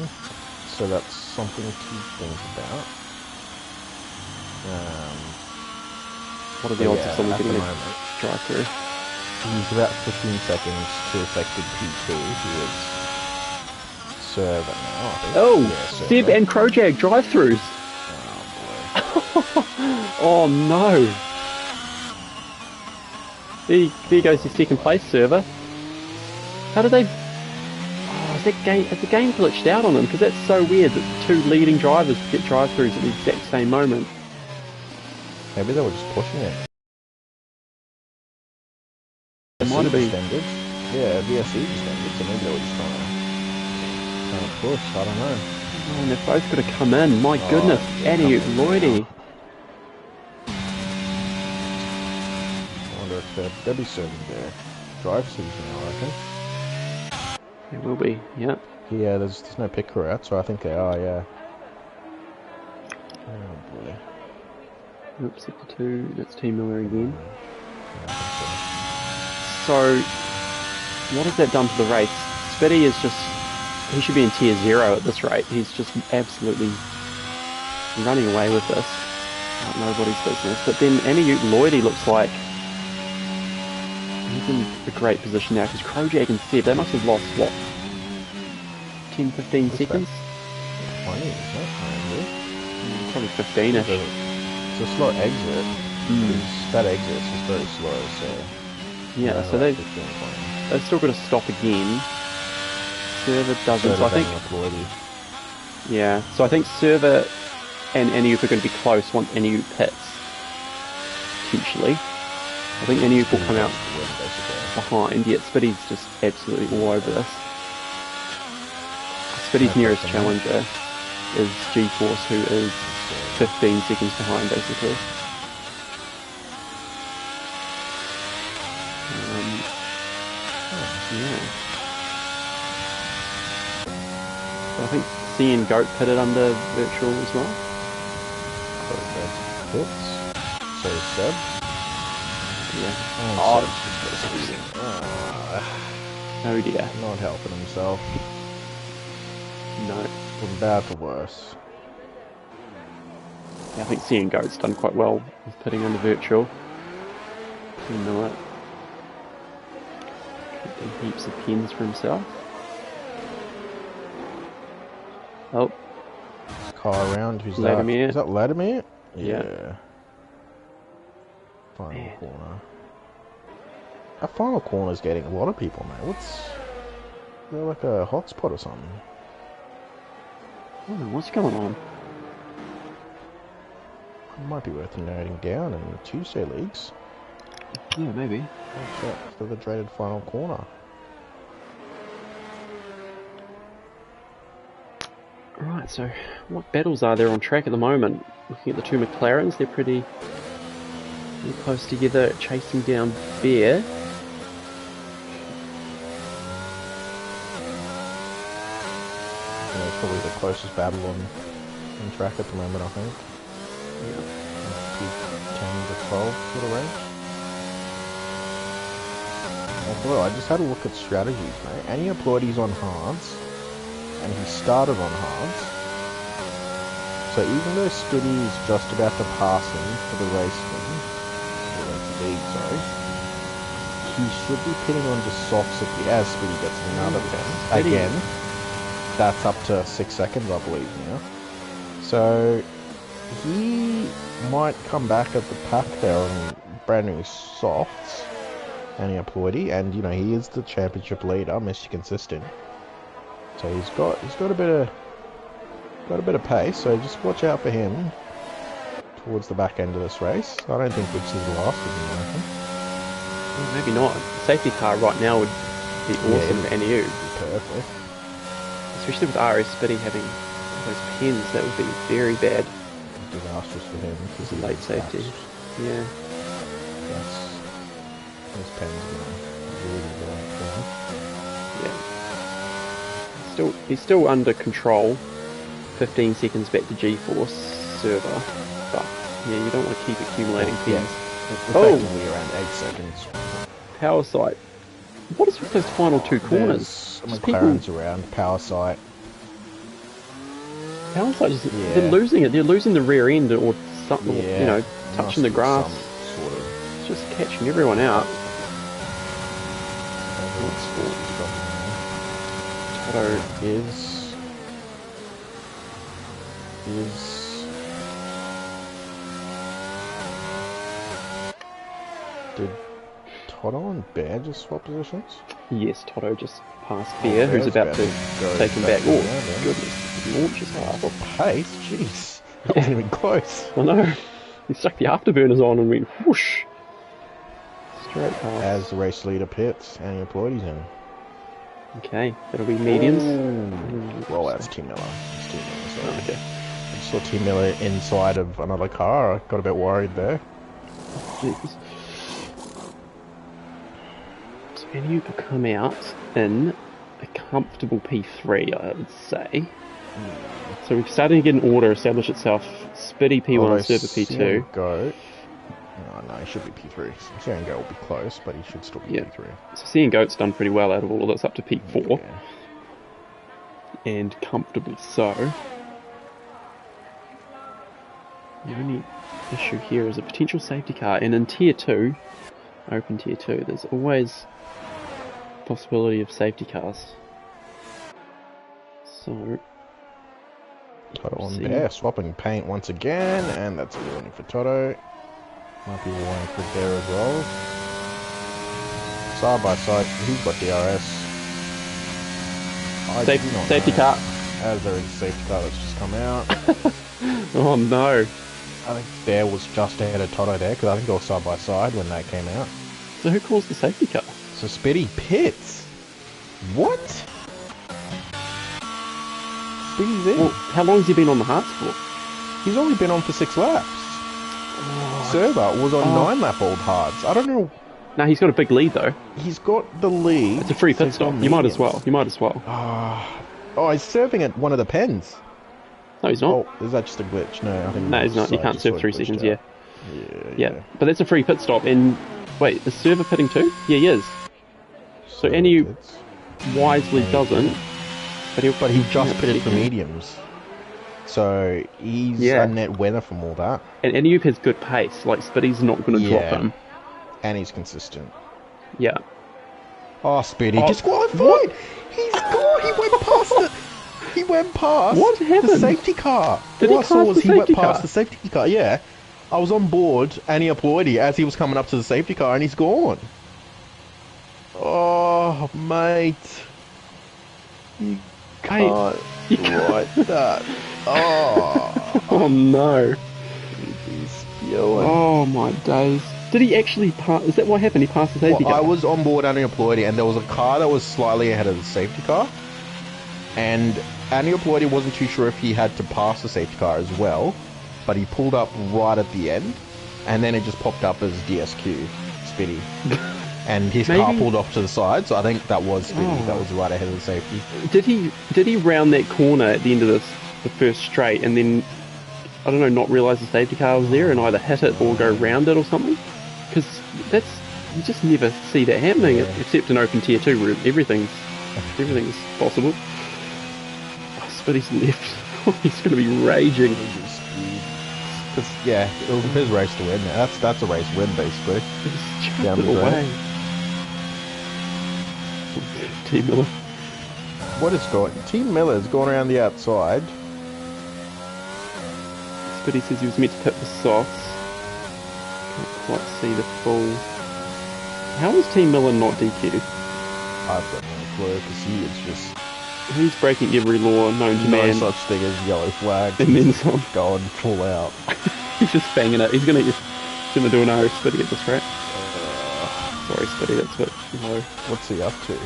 so that's something to think about. What are the odds of someone at the getting a moment, drive-through? he's about 15 seconds to effective P2. He is server now, I think. Oh, Yeah, Seb server. and Krojag drive-throughs. Oh Oh no! There goes your second place server. How did they? Oh, is the game glitched out on them? Because that's so weird that two leading drivers get drive-throughs at the exact same moment. Maybe they were just pushing it. It might have been. Ended. Yeah, VSE just ended, so maybe they were just trying to push. I don't know. Oh, and they've both got to come in. My goodness, Addy Lloydie. I wonder if they'll be serving their drive season now, I reckon. They will be, yeah. Yeah, there's no pit crew out, so I think they are, yeah. Oh boy. Oops, sector 2, that's Team Miller again. Yeah, I think So, what has that done to the race? Spitty is just, he should be in tier 0 at this rate. He's just absolutely running away with this. Like nobody's business. But then Amiute Lloydie looks like he's in a great position now, because Krojag and Seb, they must have lost, what, 10, 15 seconds? 20, is that? Probably 15-ish. It's a slow exit. That exit is just very slow, so... Yeah, so they've still got to stop again. Server doesn't, so I think... Yeah, so I think Server and Aniup are going to be close once Aniup hits. Potentially. I think Aniup will come out behind. Yeah, Spitty's just absolutely all over this. Spitty's nearest challenger is G-Force, who is 15 seconds behind, basically. Yeah. So I think C and Goat pitted under virtual as well. Hits. So Seb. Yeah. Oh dear. Not helping himself. No. From bad to worse. Yeah, I think C and Goat's done quite well with pitting under virtual. You know it. Getting heaps of pins for himself. Oh. Car around, who's Vladimir. that? Is that Vladimir? Yeah. Final corner. That final corner's getting a lot of people, mate. They're like a hotspot or something. I don't know what's going on. It might be worth noting down in the Tuesday leagues. Yeah, maybe. What's that for the dreaded final corner? Right, so what battles are there on track at the moment? Looking at the two McLarens, they're pretty close together, chasing down Bear. Yeah, it's probably the closest battle on track at the moment, I think. Yeah. Peak 10 to 12 sort of range. Although I just had a look at strategies, mate. Any applaudis on hards, and he started on hards. So even though Spitty is just about to pass him for the race win, lead, sorry, he should be pitting on just softs as Spitty gets another pin. Again, that's up to 6 seconds, I believe, now. So he might come back at the pack there on brand new softs. Any applaudee, and you know he is the championship leader, Mr. Consistent. So he's got a bit of pace. So just watch out for him towards the back end of this race. I don't think Wicks is last, Well, maybe not. The safety car right now would be awesome for NEU. Perfect. Especially with RS Spitty having those pins, that would be very bad. Disastrous for him because he's late safety. Yeah. Yes. His pen's gonna really go for him. Yeah. He's still under control. 15 seconds back to G-Force server. But yeah, you don't want to keep accumulating pins. Effectively around 8 seconds. Power sight. What is with those final two corners? There's McLaren's around, power sight. Power sight just, they're losing it. They're losing the rear end or something, Yeah, you know, touching the grass. Sort of. It's just catching everyone out. Toto is did Toto and Bear just swap positions? Yes, Toto just passed Bear, who's about to take him back. Oh, goodness, he launches hard. What pace? Jeez, that wasn't even close. I know. He stuck the afterburners on and went whoosh. Straight past. As the race leader pits, and your Ploidy's in. Okay, that'll be mediums. Well, that's Tim Miller. It's Tim Miller, so. Oh, okay. I saw Tim Miller inside of another car. I got a bit worried there. Jeez. So Anu will come out in a comfortable P3, I would say. So we're starting to get an order establish itself. Spitty P1, Server P2. Go. No, he should be P3. Seeing Go will be close, but he should still be P3. So Seeing Goat's done pretty well out of all of this, up to P4. Yeah. And comfortably so. The only issue here is a potential safety car, and in Tier 2, open Tier 2, there's always possibility of safety cars. So... Toto on Bear, swapping paint once again, and that's a warning for Toto. Might be a warning for Bear as well. Side by side, who's got DRS? Safety car. As there is a safety car that's just come out. Oh no. I think Bear was just ahead of Toto there, because I think they were side by side when they came out. So who calls the safety car? So Spitty pits. What? Spitty's in. Well, how long has he been on the Hearts for? He's only been on for 6 laps. Oh, Server was on 9 lap old hards. I don't know. No, he's got a big lead though. He's got the lead. It's a free pit stop. You might as well. Oh, he's serving at one of the pens. No, he's not. Oh, is that just a glitch? No, I think. No, he's not. You can't serve 3 seconds. Yeah. But that's a free pit stop. And wait, is Server pitting too? Yeah, he is. So Anu wisely doesn't. But he just pitted for mediums. So he's a net winner from all that. And Anu has good pace. Like Spitty's not going to drop him. And he's consistent. Yeah. Oh, Spitty disqualified! He's gone! He went past it! He went past the safety car. All I saw was he went past the safety car. Yeah. I was on board Annie Ploidy as he was coming up to the safety car and he's gone. Oh, mate. You can't write that. Oh. Oh no. He's spewing. Oh my days. Did he actually pass? Is that what happened? He passed the safety car? I was on board Annie Ploidy and there was a car that was slightly ahead of the safety car. And Annie Ploidy wasn't too sure if he had to pass the safety car as well. But he pulled up right at the end. And then it just popped up as DSQ, Spitty. And his car pulled off to the side, so I think that was Spitty. That was right ahead of the safety. Did he round that corner at the end of the first straight and then, I don't know, not realise the safety car was there and either hit it or go round it or something? Because you just never see that happening, except in open tier 2 where everything's possible. Oh, Spitty's left. He's going to be raging. Yeah, it was his race to win. That's a race win, basically. Down the way. Team Miller. What is going? Team Miller's going around the outside. Spitty says he was meant to pit the softs. Can't quite see the full. How is Team Miller not DQ'd? I've got no clue because he is just. He's breaking every law known to man. No such thing as yellow flag. And then some. Going full out. He's just banging it. He's gonna do an RS Spitty at this rate. Sorry, Spitty, that's a bit low. What's he up to?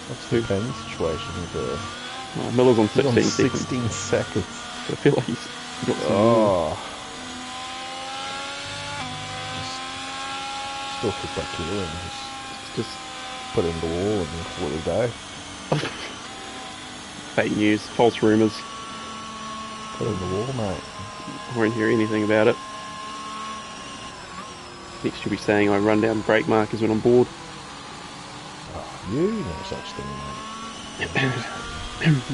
What's the pen situation with the... Miller's on 16 seconds. 16 seconds. I feel like he's got some Still kick back to and just put it in the wall and call it a day. Fake news, false rumours. Put it in the wall, mate. I won't hear anything about it. Next you'll be saying I run down brake markers when I'm bored. You no such thing, mate.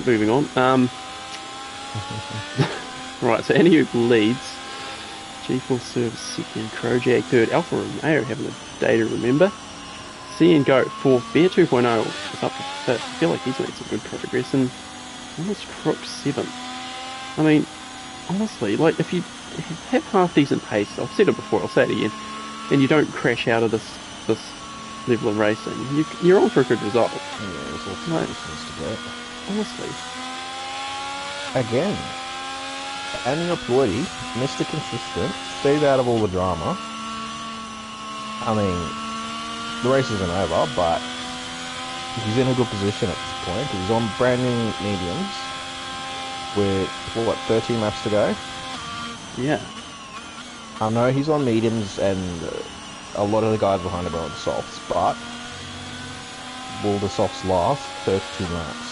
Moving on. Right, so Anyuk leads. G4 serves second. Krojak third. Alpha Romeo having a day to remember. See and Go fourth. Bear 2.0 is up to fifth. I feel like he's made some good progress. And almost Crook seventh. I mean, honestly, like if you have half decent pace, I've said it before, I'll say it again, and you don't crash out of this level of racing, you're on for a good result. Yeah, there's lots of Like, reasons to get. honestly. Again, Annie Ploidy, Mr. Consistent, stays out of all the drama. I mean, the race isn't over, but he's in a good position at this point. He's on brand new mediums with, 13 laps to go? Yeah. I know he's on mediums and a lot of the guys behind him are on softs, but will the softs last 13 laps?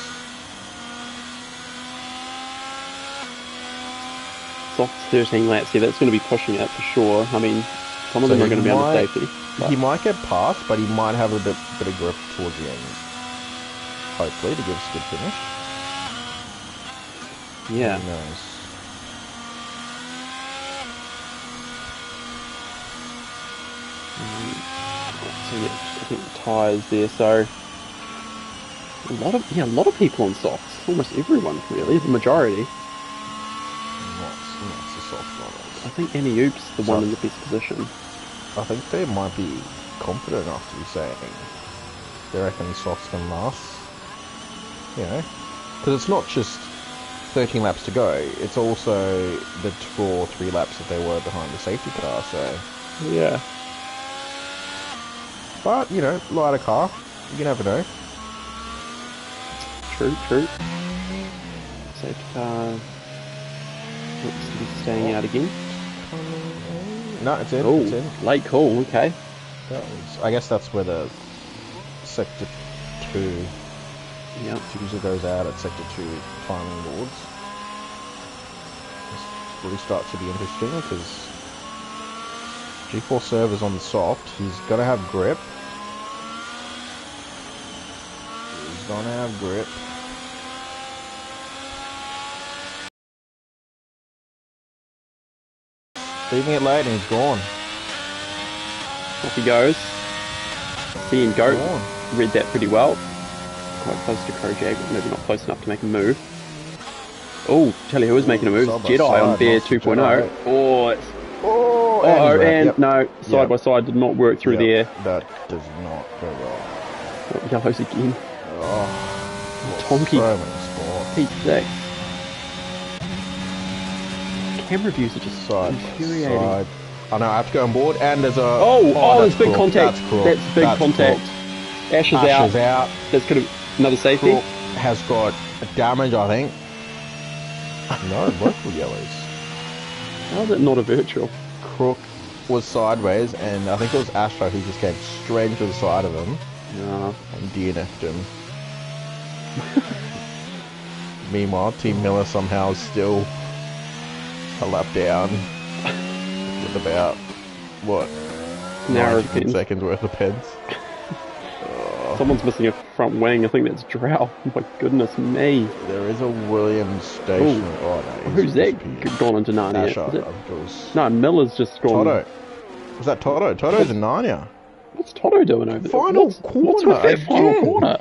Soft 13 laps, yeah, that's going to be pushing it for sure. I mean, some of them are going to be under safety. But he might get past, but he might have a bit of grip towards the end. Hopefully, to give us a good finish. yeah. Who knows? So yeah, I think the tyres there, so a lot of people on softs. Almost everyone, really, the majority. Lots of soft models. I think Anyuk's the one in the best position. I think they might be confident enough to be saying they reckon softs can last. You know, because it's not just 13 laps to go, it's also the 2 or 3 laps that they were behind the safety car, so... Yeah. But, you know, lighter car, you never know. True. Safety car looks to be staying out again. No, it's in. Oh, it's in. late call, okay. I guess that's where the Sector 2 user goes out at Sector 2 timing boards. This really starts to be interesting because G4 servers on the soft, he's got to have grip. He's gonna have grip. Leaving it late and he's gone. Off he goes. See and Go. Read that pretty well. Quite close to Krojak, but maybe not close enough to make a move. Oh, tell you who was making a move. Jedi on Bear 2.0. No, side by side did not work through there. That does not go well. Yellows again. Oh, Tonky. So many spots. P6. Camera views are just infuriating. Side. I know, I have to go on board, and there's a... Oh, there's big contact. That's big contact. Ash is out. That's could have another safety. Crook has got damage, I think. No, local yellows. How is it not a virtual? Crook was sideways, and I think it was Astro who just came straight into the side of him. Yeah. And DNF'd him. Meanwhile, Team Miller somehow is still a lap down with about, what, 90 seconds worth of pens. Someone's missing a front wing. I think that's Drow. Oh my goodness me. There is a Williams station. Ooh. Oh no. Who's that gone into Narnia? No, Miller's just gone. Toto. Was that Toto? Toto's in Narnia. What's Toto doing over there? Final corner. What's with that final corner?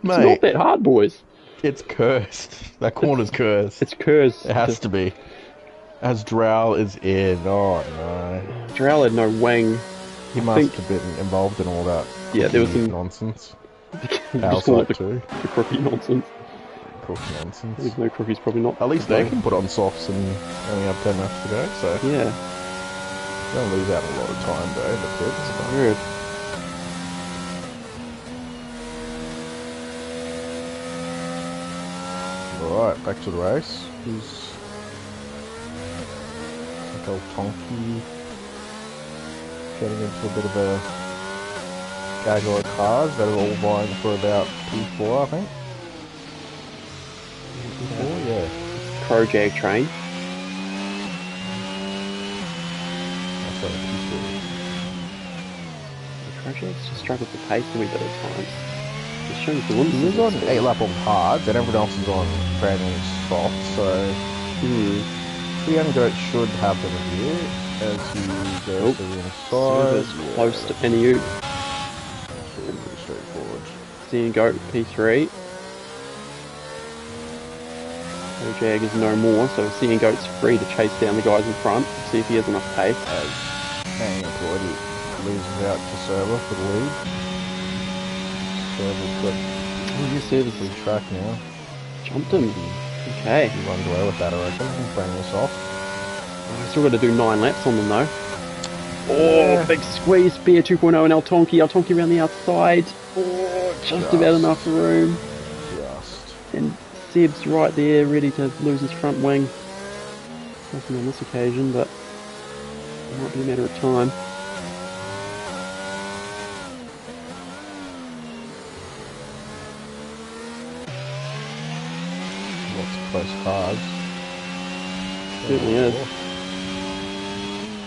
Mate, it's not that hard, boys. It's cursed. That corner's cursed. It's cursed. It has to be. As Drow is in. Oh no. Drow had no wing. He must have been involved in all that. Yeah, there was some nonsense. Just call it the crookie nonsense. Crookie nonsense. There's no crookies, probably not. At least they can put on softs and only have 10 laps to go, so. Yeah. They'll lose out a lot of time though, the kids. Weird. Alright, back to the race. Who's like old Tonky getting into a bit of a gaggle of cars that are all vying for about P4, I think. P4, yeah. Krojak train. That's what a P4. Krojak's just struggled to pace a wee bit at times. It's showing the ones. He's on 8 lap on hard, and everyone else is on brand new soft, so the end goat should happen here as he goes to the inside. Server's close to Anu. Pretty straightforward. Seeing goat P3. Jag is no more, so Seeing Goat's free to chase down the guys in front, see if he has enough pace. As hanging employed, he loses out to Server for the lead. Server's got Server's lead track now. Jumped him. Okay. He runs away with that, I reckon. He's playing this off. Oh, still got to do 9 laps on them though. Oh, big squeeze, Bear 2.0 and Altonki around the outside. Oh, just about enough room. And Seb's right there, ready to lose his front wing. Nothing on this occasion, but it might be a matter of time. Lots of close cards. Certainly is.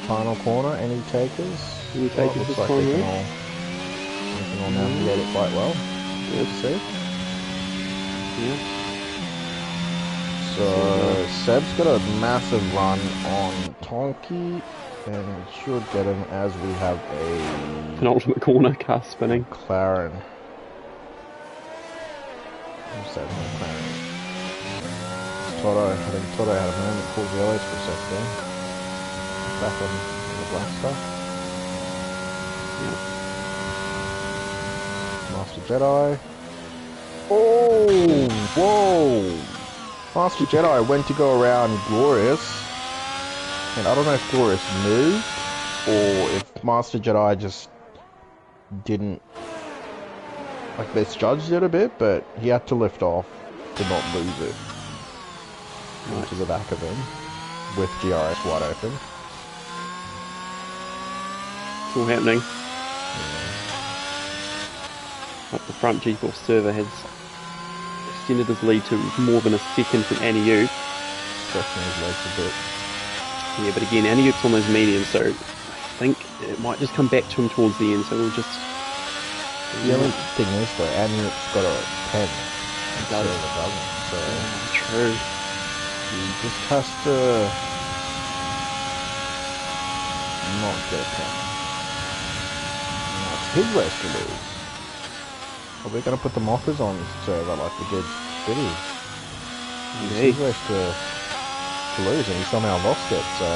Final corner, any takers? Any takers this like time they around? can all navigate it quite well. Good to see. Yeah. So Seb's got a massive run on Tonki, and should get him as we have a Penultimate corner, car spinning. McLaren. Seb McLaren. Toto, I think Toto had a moment called the LH for a sec there. Back on the black stuff. Yeah. Master Jedi. Oh, whoa! Master Jedi went to go around Glorious, and I don't know if Glorious moved, or if Master Jedi just didn't, like, misjudged it a bit, but he had to lift off to not lose it. Into the back of him, with GRS wide open. It's all happening. Up the front, GeForce Server has extended his lead to more than a second from Aniu. Stretching his legs a bit. Yeah, but again, Aniu's on those mediums, so I think it might just come back to him towards the end, so we'll just... The only thing is, though, Aniu's got a pen. And Server doesn't, so... True. He just has to not get a pen. It's his race to lose. Are we going to put the mockers on Server like we did Biddy? It's his race to lose, and he somehow lost it, so...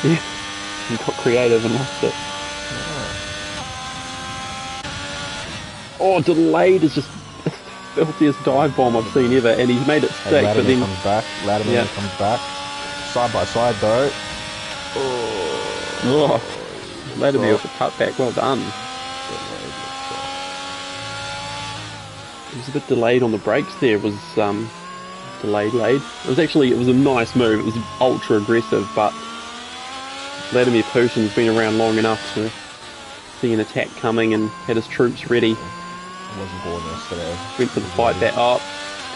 Yeah, he got creative and lost it. Yeah. Oh, delayed is just the filthiest dive bomb I've seen ever, and he's made it stick, but then... comes back, Latimer comes back. Side by side, though. Oh, Latimer with a cutback, well done. He was a bit delayed on the brakes there. It was delayed. It was a nice move. It was ultra aggressive, but Vladimir Putin's been around long enough to see an attack coming and had his troops ready. I wasn't born yesterday. Went for the fight back up,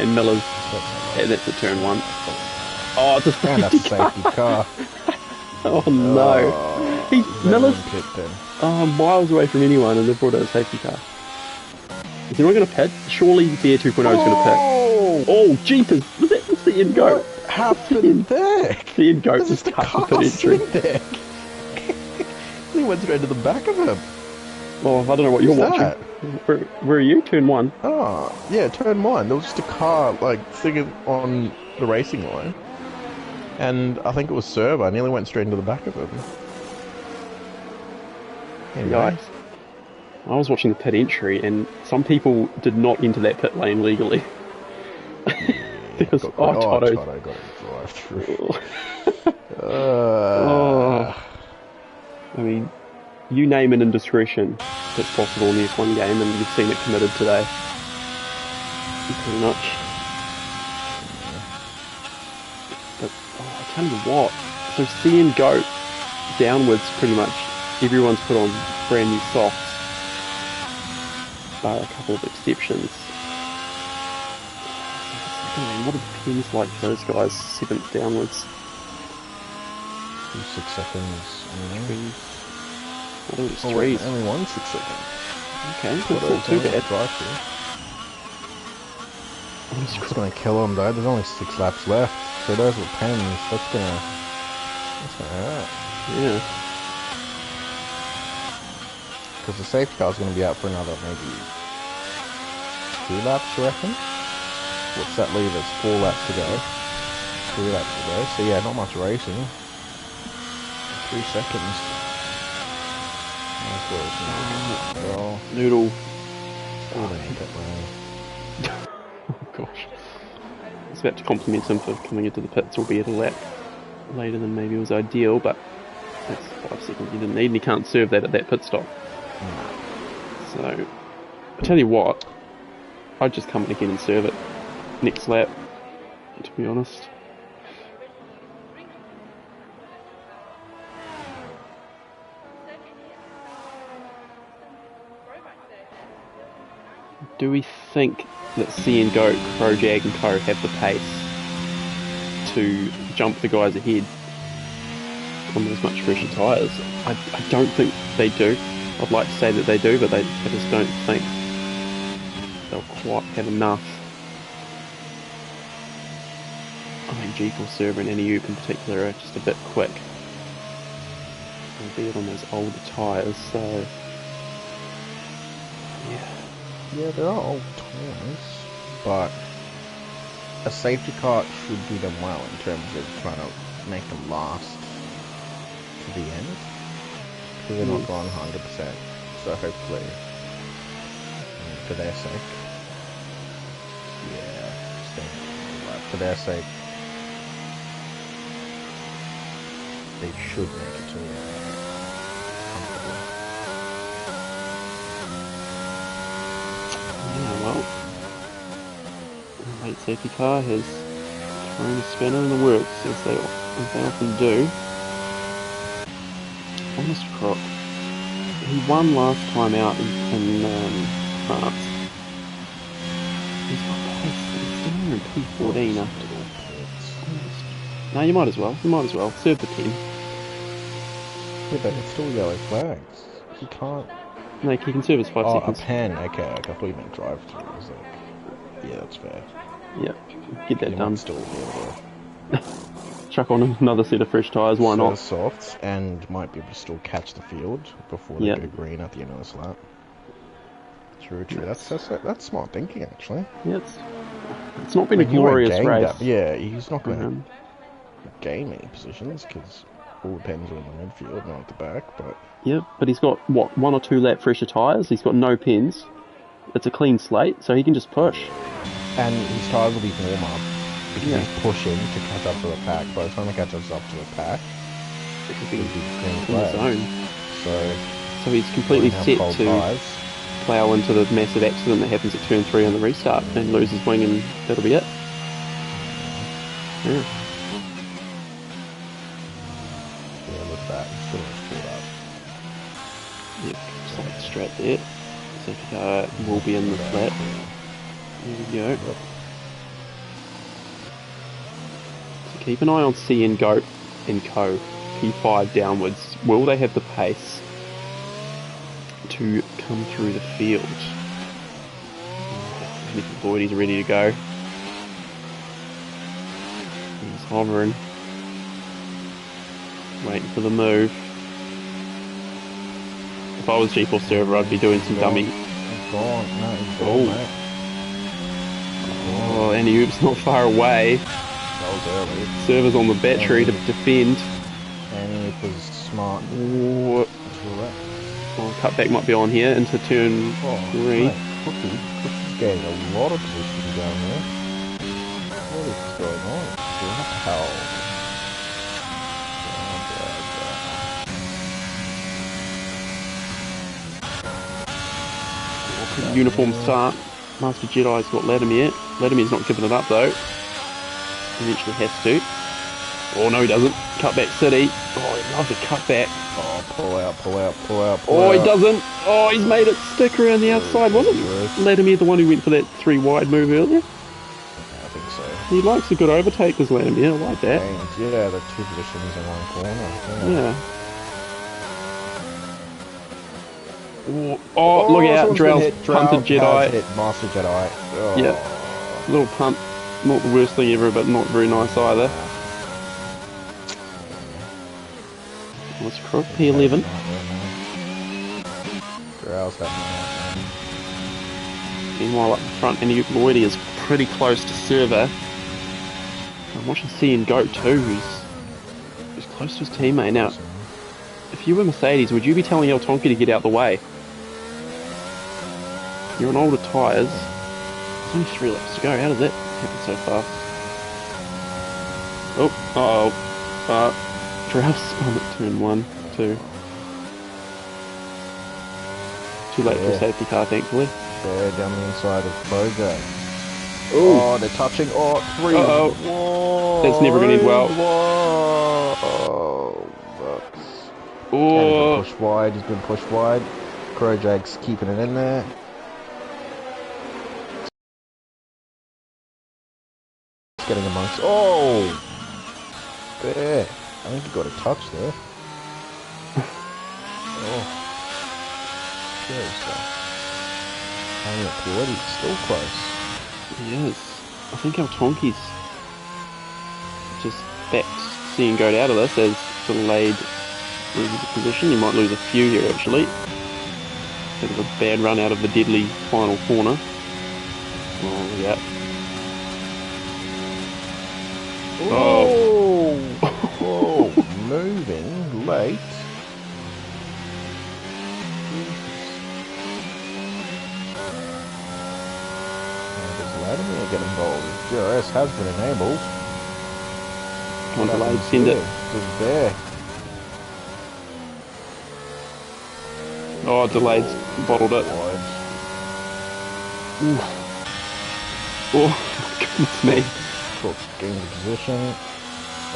and Miller's... that's a turn 1. Oh, it's a safety car. Oh no. Miller's miles away from anyone, and they've brought out a safety car. Is anyone going to pit? Surely Bear 2.0 is going to pit. Oh, jeepers! Was that the end goat? What happened there? The end goat just cut the pit entry. He went straight to the back of him. Oh, I don't know what you're watching. Where are you? Turn 1. Oh, yeah, turn 1. There was just a car, like, sitting on the racing line. And I think it was Server. I nearly went straight into the back of him. Anyway. Yikes. I was watching the pit entry, and some people did not enter that pit lane legally. Toto got to drive through. I mean, you name an indiscretion that's possible in the F1 game, and you've seen it committed today. Pretty much. But I tell you what, so seeing Goat downwards, pretty much everyone's put on brand new softs. Bar a couple of exceptions. What are the pins like for those guys? 7th downwards. 6 seconds. I thought it was 3. Only 1 6 seconds. Okay, that's not too bad. It's going to kill him though. There's only 6 laps left. So those were pens. That's going to hurt. Yeah. Because the safety car's going to be out for another maybe 2 laps, you reckon? What's that leave us? 4 laps to go. 3 laps to go. So yeah, not much racing. 3 seconds. Nice work. Noodle. Oh gosh. I was about to compliment him for coming into the pits, albeit a lap later than maybe was ideal, but that's 5 seconds you didn't need, and you can't serve that at that pit stop. So, I tell you what, I'd just come in again and serve it next lap, to be honest. Do we think that C and Goat, Crowjag and Co have the pace to jump the guys ahead on those much fresher tyres? I don't think they do. I'd like to say that they do, but I just don't think they'll quite have enough. I think G-Force Server and Anyup in particular are just a bit quick, albeit on those older tyres, so yeah. Yeah, there are old tyres, but a safety car should do them well in terms of trying to make them last to the end, because they're not gone 100%, so hopefully, for their sake, for their sake, they should make it to the end comfortably. Yeah, well, the late safety car has thrown a spanner in the works, as they often do. Honest Croc. He won last time out in France. He's got pace. He's down in P14 after all. No, you might as well. Serve the 10. Yeah, but it's still yellow flags. You can't... No, he can serve his 5 seconds. Oh, a pen. Okay, I thought you meant drive through. I was like, yeah, that's fair. Yeah, get that done. Still Chuck on another set of fresh tyres, why not? Softs, and might be able to still catch the field before they go green at the end of this lap. True. That's smart thinking, actually. Yeah, it's not been a glorious race. Yeah, he's not going to gain any positions because all the pens are in the midfield, not at the back. But yeah, but he's got what, 1 or 2 lap fresher tyres. He's got no pens. It's a clean slate, so he can just push. And his tyres will be warmer because he's pushing to catch up to the pack. By the time he catches up to the pack, it could be in the zone. So he's completely set to plough into the massive accident that happens at turn 3 on the restart and lose his wing, and that'll be it. Yeah. Yeah, look at that. He's still caught up. Yep, slight straight there. Safety car will be in the flat. There we go. Yep. So keep an eye on C and Goat and Co. P5 downwards. Will they have the pace to come through the field? Lloyd is ready to go. He's hovering, waiting for the move. If I was G-Force Server, I'd be doing some dummy. He's gone. No, he's gone, mate. Oh, Anyup's not far away. That was early. Server's on the battery to defend. Anyup was smart. Oh, cutback might be on here into turn 3. Cookie's getting a lot of positions down there. What is going on? What the hell? Uniform start. Master Jedi's got Latimer. Latimer's not giving it up though. Eventually has to. Oh no, he doesn't. Cutback City. Oh, he loves a cutback. Oh, pull out. Oh, he doesn't. Oh, he's made it stick around the outside. Wasn't Latimer the one who went for that 3 wide move earlier? I think so. He likes a good overtake, does Latimer. I like that. Yeah, the 2 positions in one corner. Yeah. Oh, look out, Drell's punted Jedi. Master Jedi. Oh. Yeah. Little punt, not the worst thing ever, but not very nice either. Let's crook P11. Meanwhile, up the front, Andy Lloyd is pretty close to server. I'm watching C and Goat too, who's close to his teammate. Now, if you were Mercedes, would you be telling El Tonki to get out the way? You're on older tyres. There's only 3 laps to go. How does that happen so fast? Oh, Drouse spun at turn 1, 2. Too late for a safety car, thankfully. They're down the inside of Bojo. Oh, they're touching. Oh, 3. Uh-oh. Whoa. That's never going to end well. Whoa. Bucks. Oh. He's been pushed wide. He's been pushed wide. Crowjack's keeping it in there. He's getting amongst. Oh. There. I think he got a touch there. Oh. Good stuff. He's still close. He is. I think El Tonki's just backed seeing Goat out of this as delayed loses a position. You might lose a few here actually. Bit of a bad run out of the deadly final corner. Oh, yeah. Oh! Oh, moving late. Get involved. DRS has been enabled. Come on, delayed, send it. Just there. Oh, delayed, bottled it. Ooh. Oh, goodness me. Cook gains the position.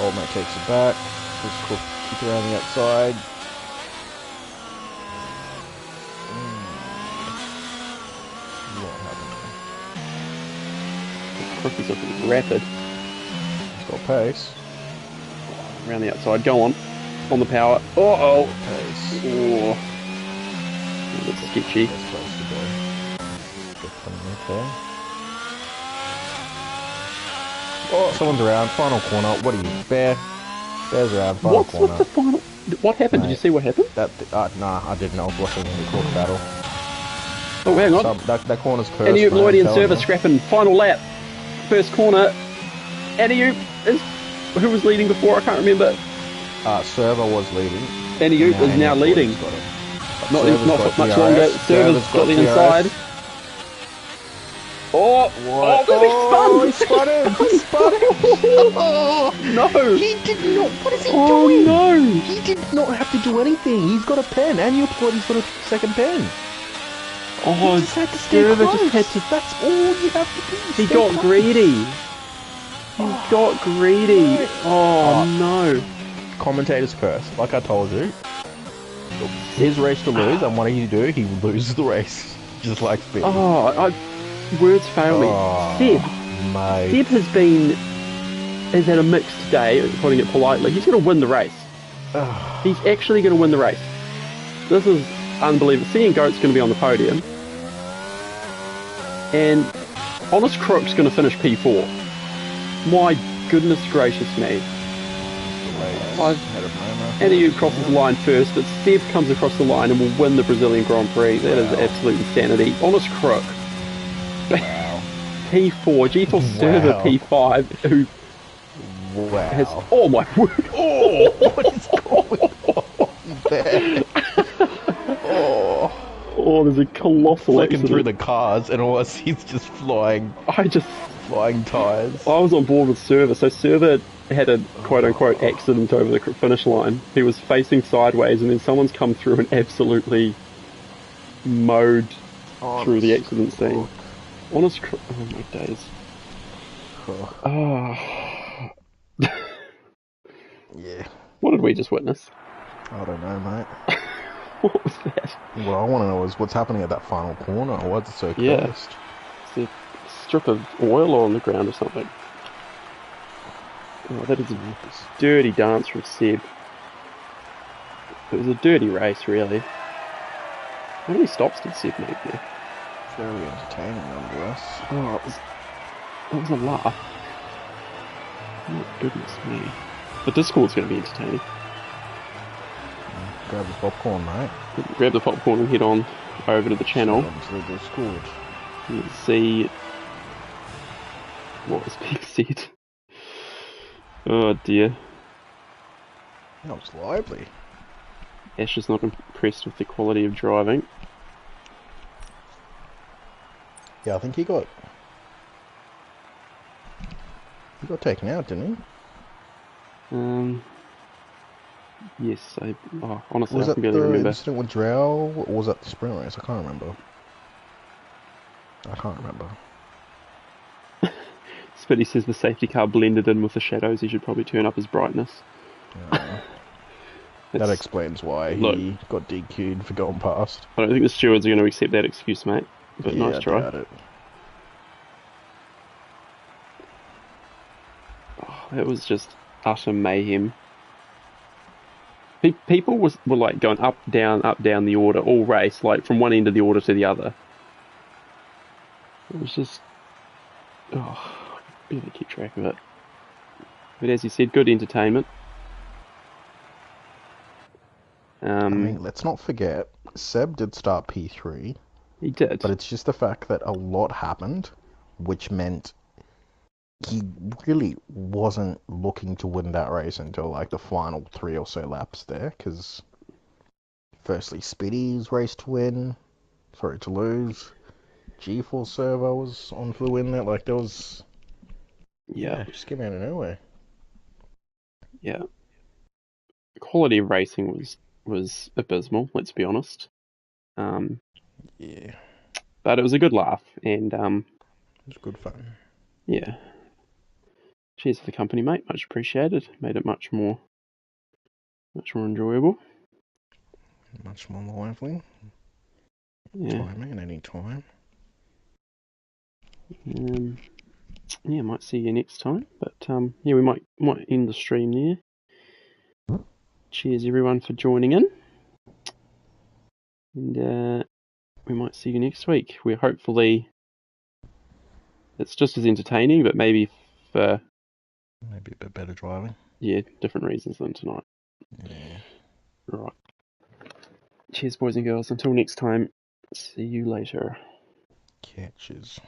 Old mate takes it back. Just Cook keep it around the outside. Crookie's looking rapid. He's got pace. Around the outside, go on. On the power. Oh! Pace. Oh. That's sketchy. That's close to go. Good coming there. Oh, someone's around. Final corner. What are you? Bear's around. Final corner. What's the final? What happened? Mate, did you see what happened? Nah, I didn't. I was watching the Crook battle. Oh, hang on. That corner's cursed. Andy Lloyd in service scrapping. Final lap. First corner. Andy is who was leading before? I can't remember. Server was leading. Andy is now leading. Not much longer. Server's got the inside. Oh! What? Oh, he spun! He spun it! Oh, no! He did not. What is he doing? Oh no! He did not have to do anything. He's got a pen, and you applaud he's got a second pen. Oh, he just had to stay close. That's all you have to do. He got greedy. He got greedy. Oh no! Commentator's curse. Like I told you, his race to lose, and what he do? He loses the race, just like Finn. Oh, words fail me. Seb has had a mixed day, putting it politely. He's going to win the race. He's actually going to win the race. This is unbelievable. Seeing Goat's going to be on the podium. And Honest Crook's going to finish P4. My goodness gracious me. Andy crosses the line first, but Seb comes across the line and will win the Brazilian Grand Prix. That is absolute insanity. Honest Crook. Wow. P4, GeForce Server P5, who has... Oh my word! Oh, what is going on there? Oh, there's a colossal accident. Through the cars, and all I see is just flying tyres. I was on board with Server, so Server had a quote-unquote accident over the finish line. He was facing sideways, and then someone's come through and absolutely mowed through the accident scene. Honest oh my days. Yeah. What did we just witness? I don't know, mate. What was that? What I want to know is what's happening at that final corner. Why is it so cursed? Yeah. Is there a strip of oil on the ground or something? Oh, that is a dirty dance from Seb. It was a dirty race, really. How many stops did Seb make there? Very entertaining, nonetheless. Oh, it was That was a laugh. Oh, goodness me. The Discord's going to be entertaining. Grab the popcorn, mate. Grab the popcorn and head on over to the channel. Onto the Discord. And see what was being said. Oh dear. That was lively. Ash is not impressed with the quality of driving. Yeah, I think he got taken out, didn't he? Yes, honestly, Was I that can barely the remember. incident with Drow, or was that the sprint race? I can't remember. Spitty says the safety car blended in with the shadows. He should probably turn up his brightness. That explains why he got DQ'd for going past. I don't think the stewards are going to accept that excuse, mate. But yeah, nice try. I doubt it. Oh, that was just utter mayhem. People were like going up, down the order, all race, like from one end of the order to the other. It was just... Oh, I barely keep track of it. But as you said, good entertainment. I mean, let's not forget, Seb did start P3. He did. But it's just the fact that a lot happened, which meant he really wasn't looking to win that race until like the final 3 or so laps there, because firstly, Speedy's race to lose. G4 Servo was on for the win there. Like, there was... Yeah, just came out of nowhere. Yeah. The quality of racing was abysmal, let's be honest. Yeah. But it was a good laugh, and it was good fun. Yeah. Cheers for the company, mate. Much appreciated. Made it much more enjoyable. Much more lively. Yeah. Timing at any time. Yeah, might see you next time. But yeah, we might end the stream there. Cheers everyone for joining in. And we might see you next week. We're hopefully it's just as entertaining, but maybe for a bit better driving. Yeah, different reasons than tonight. Yeah. Right. Cheers, boys and girls. Until next time, see you later. Catches.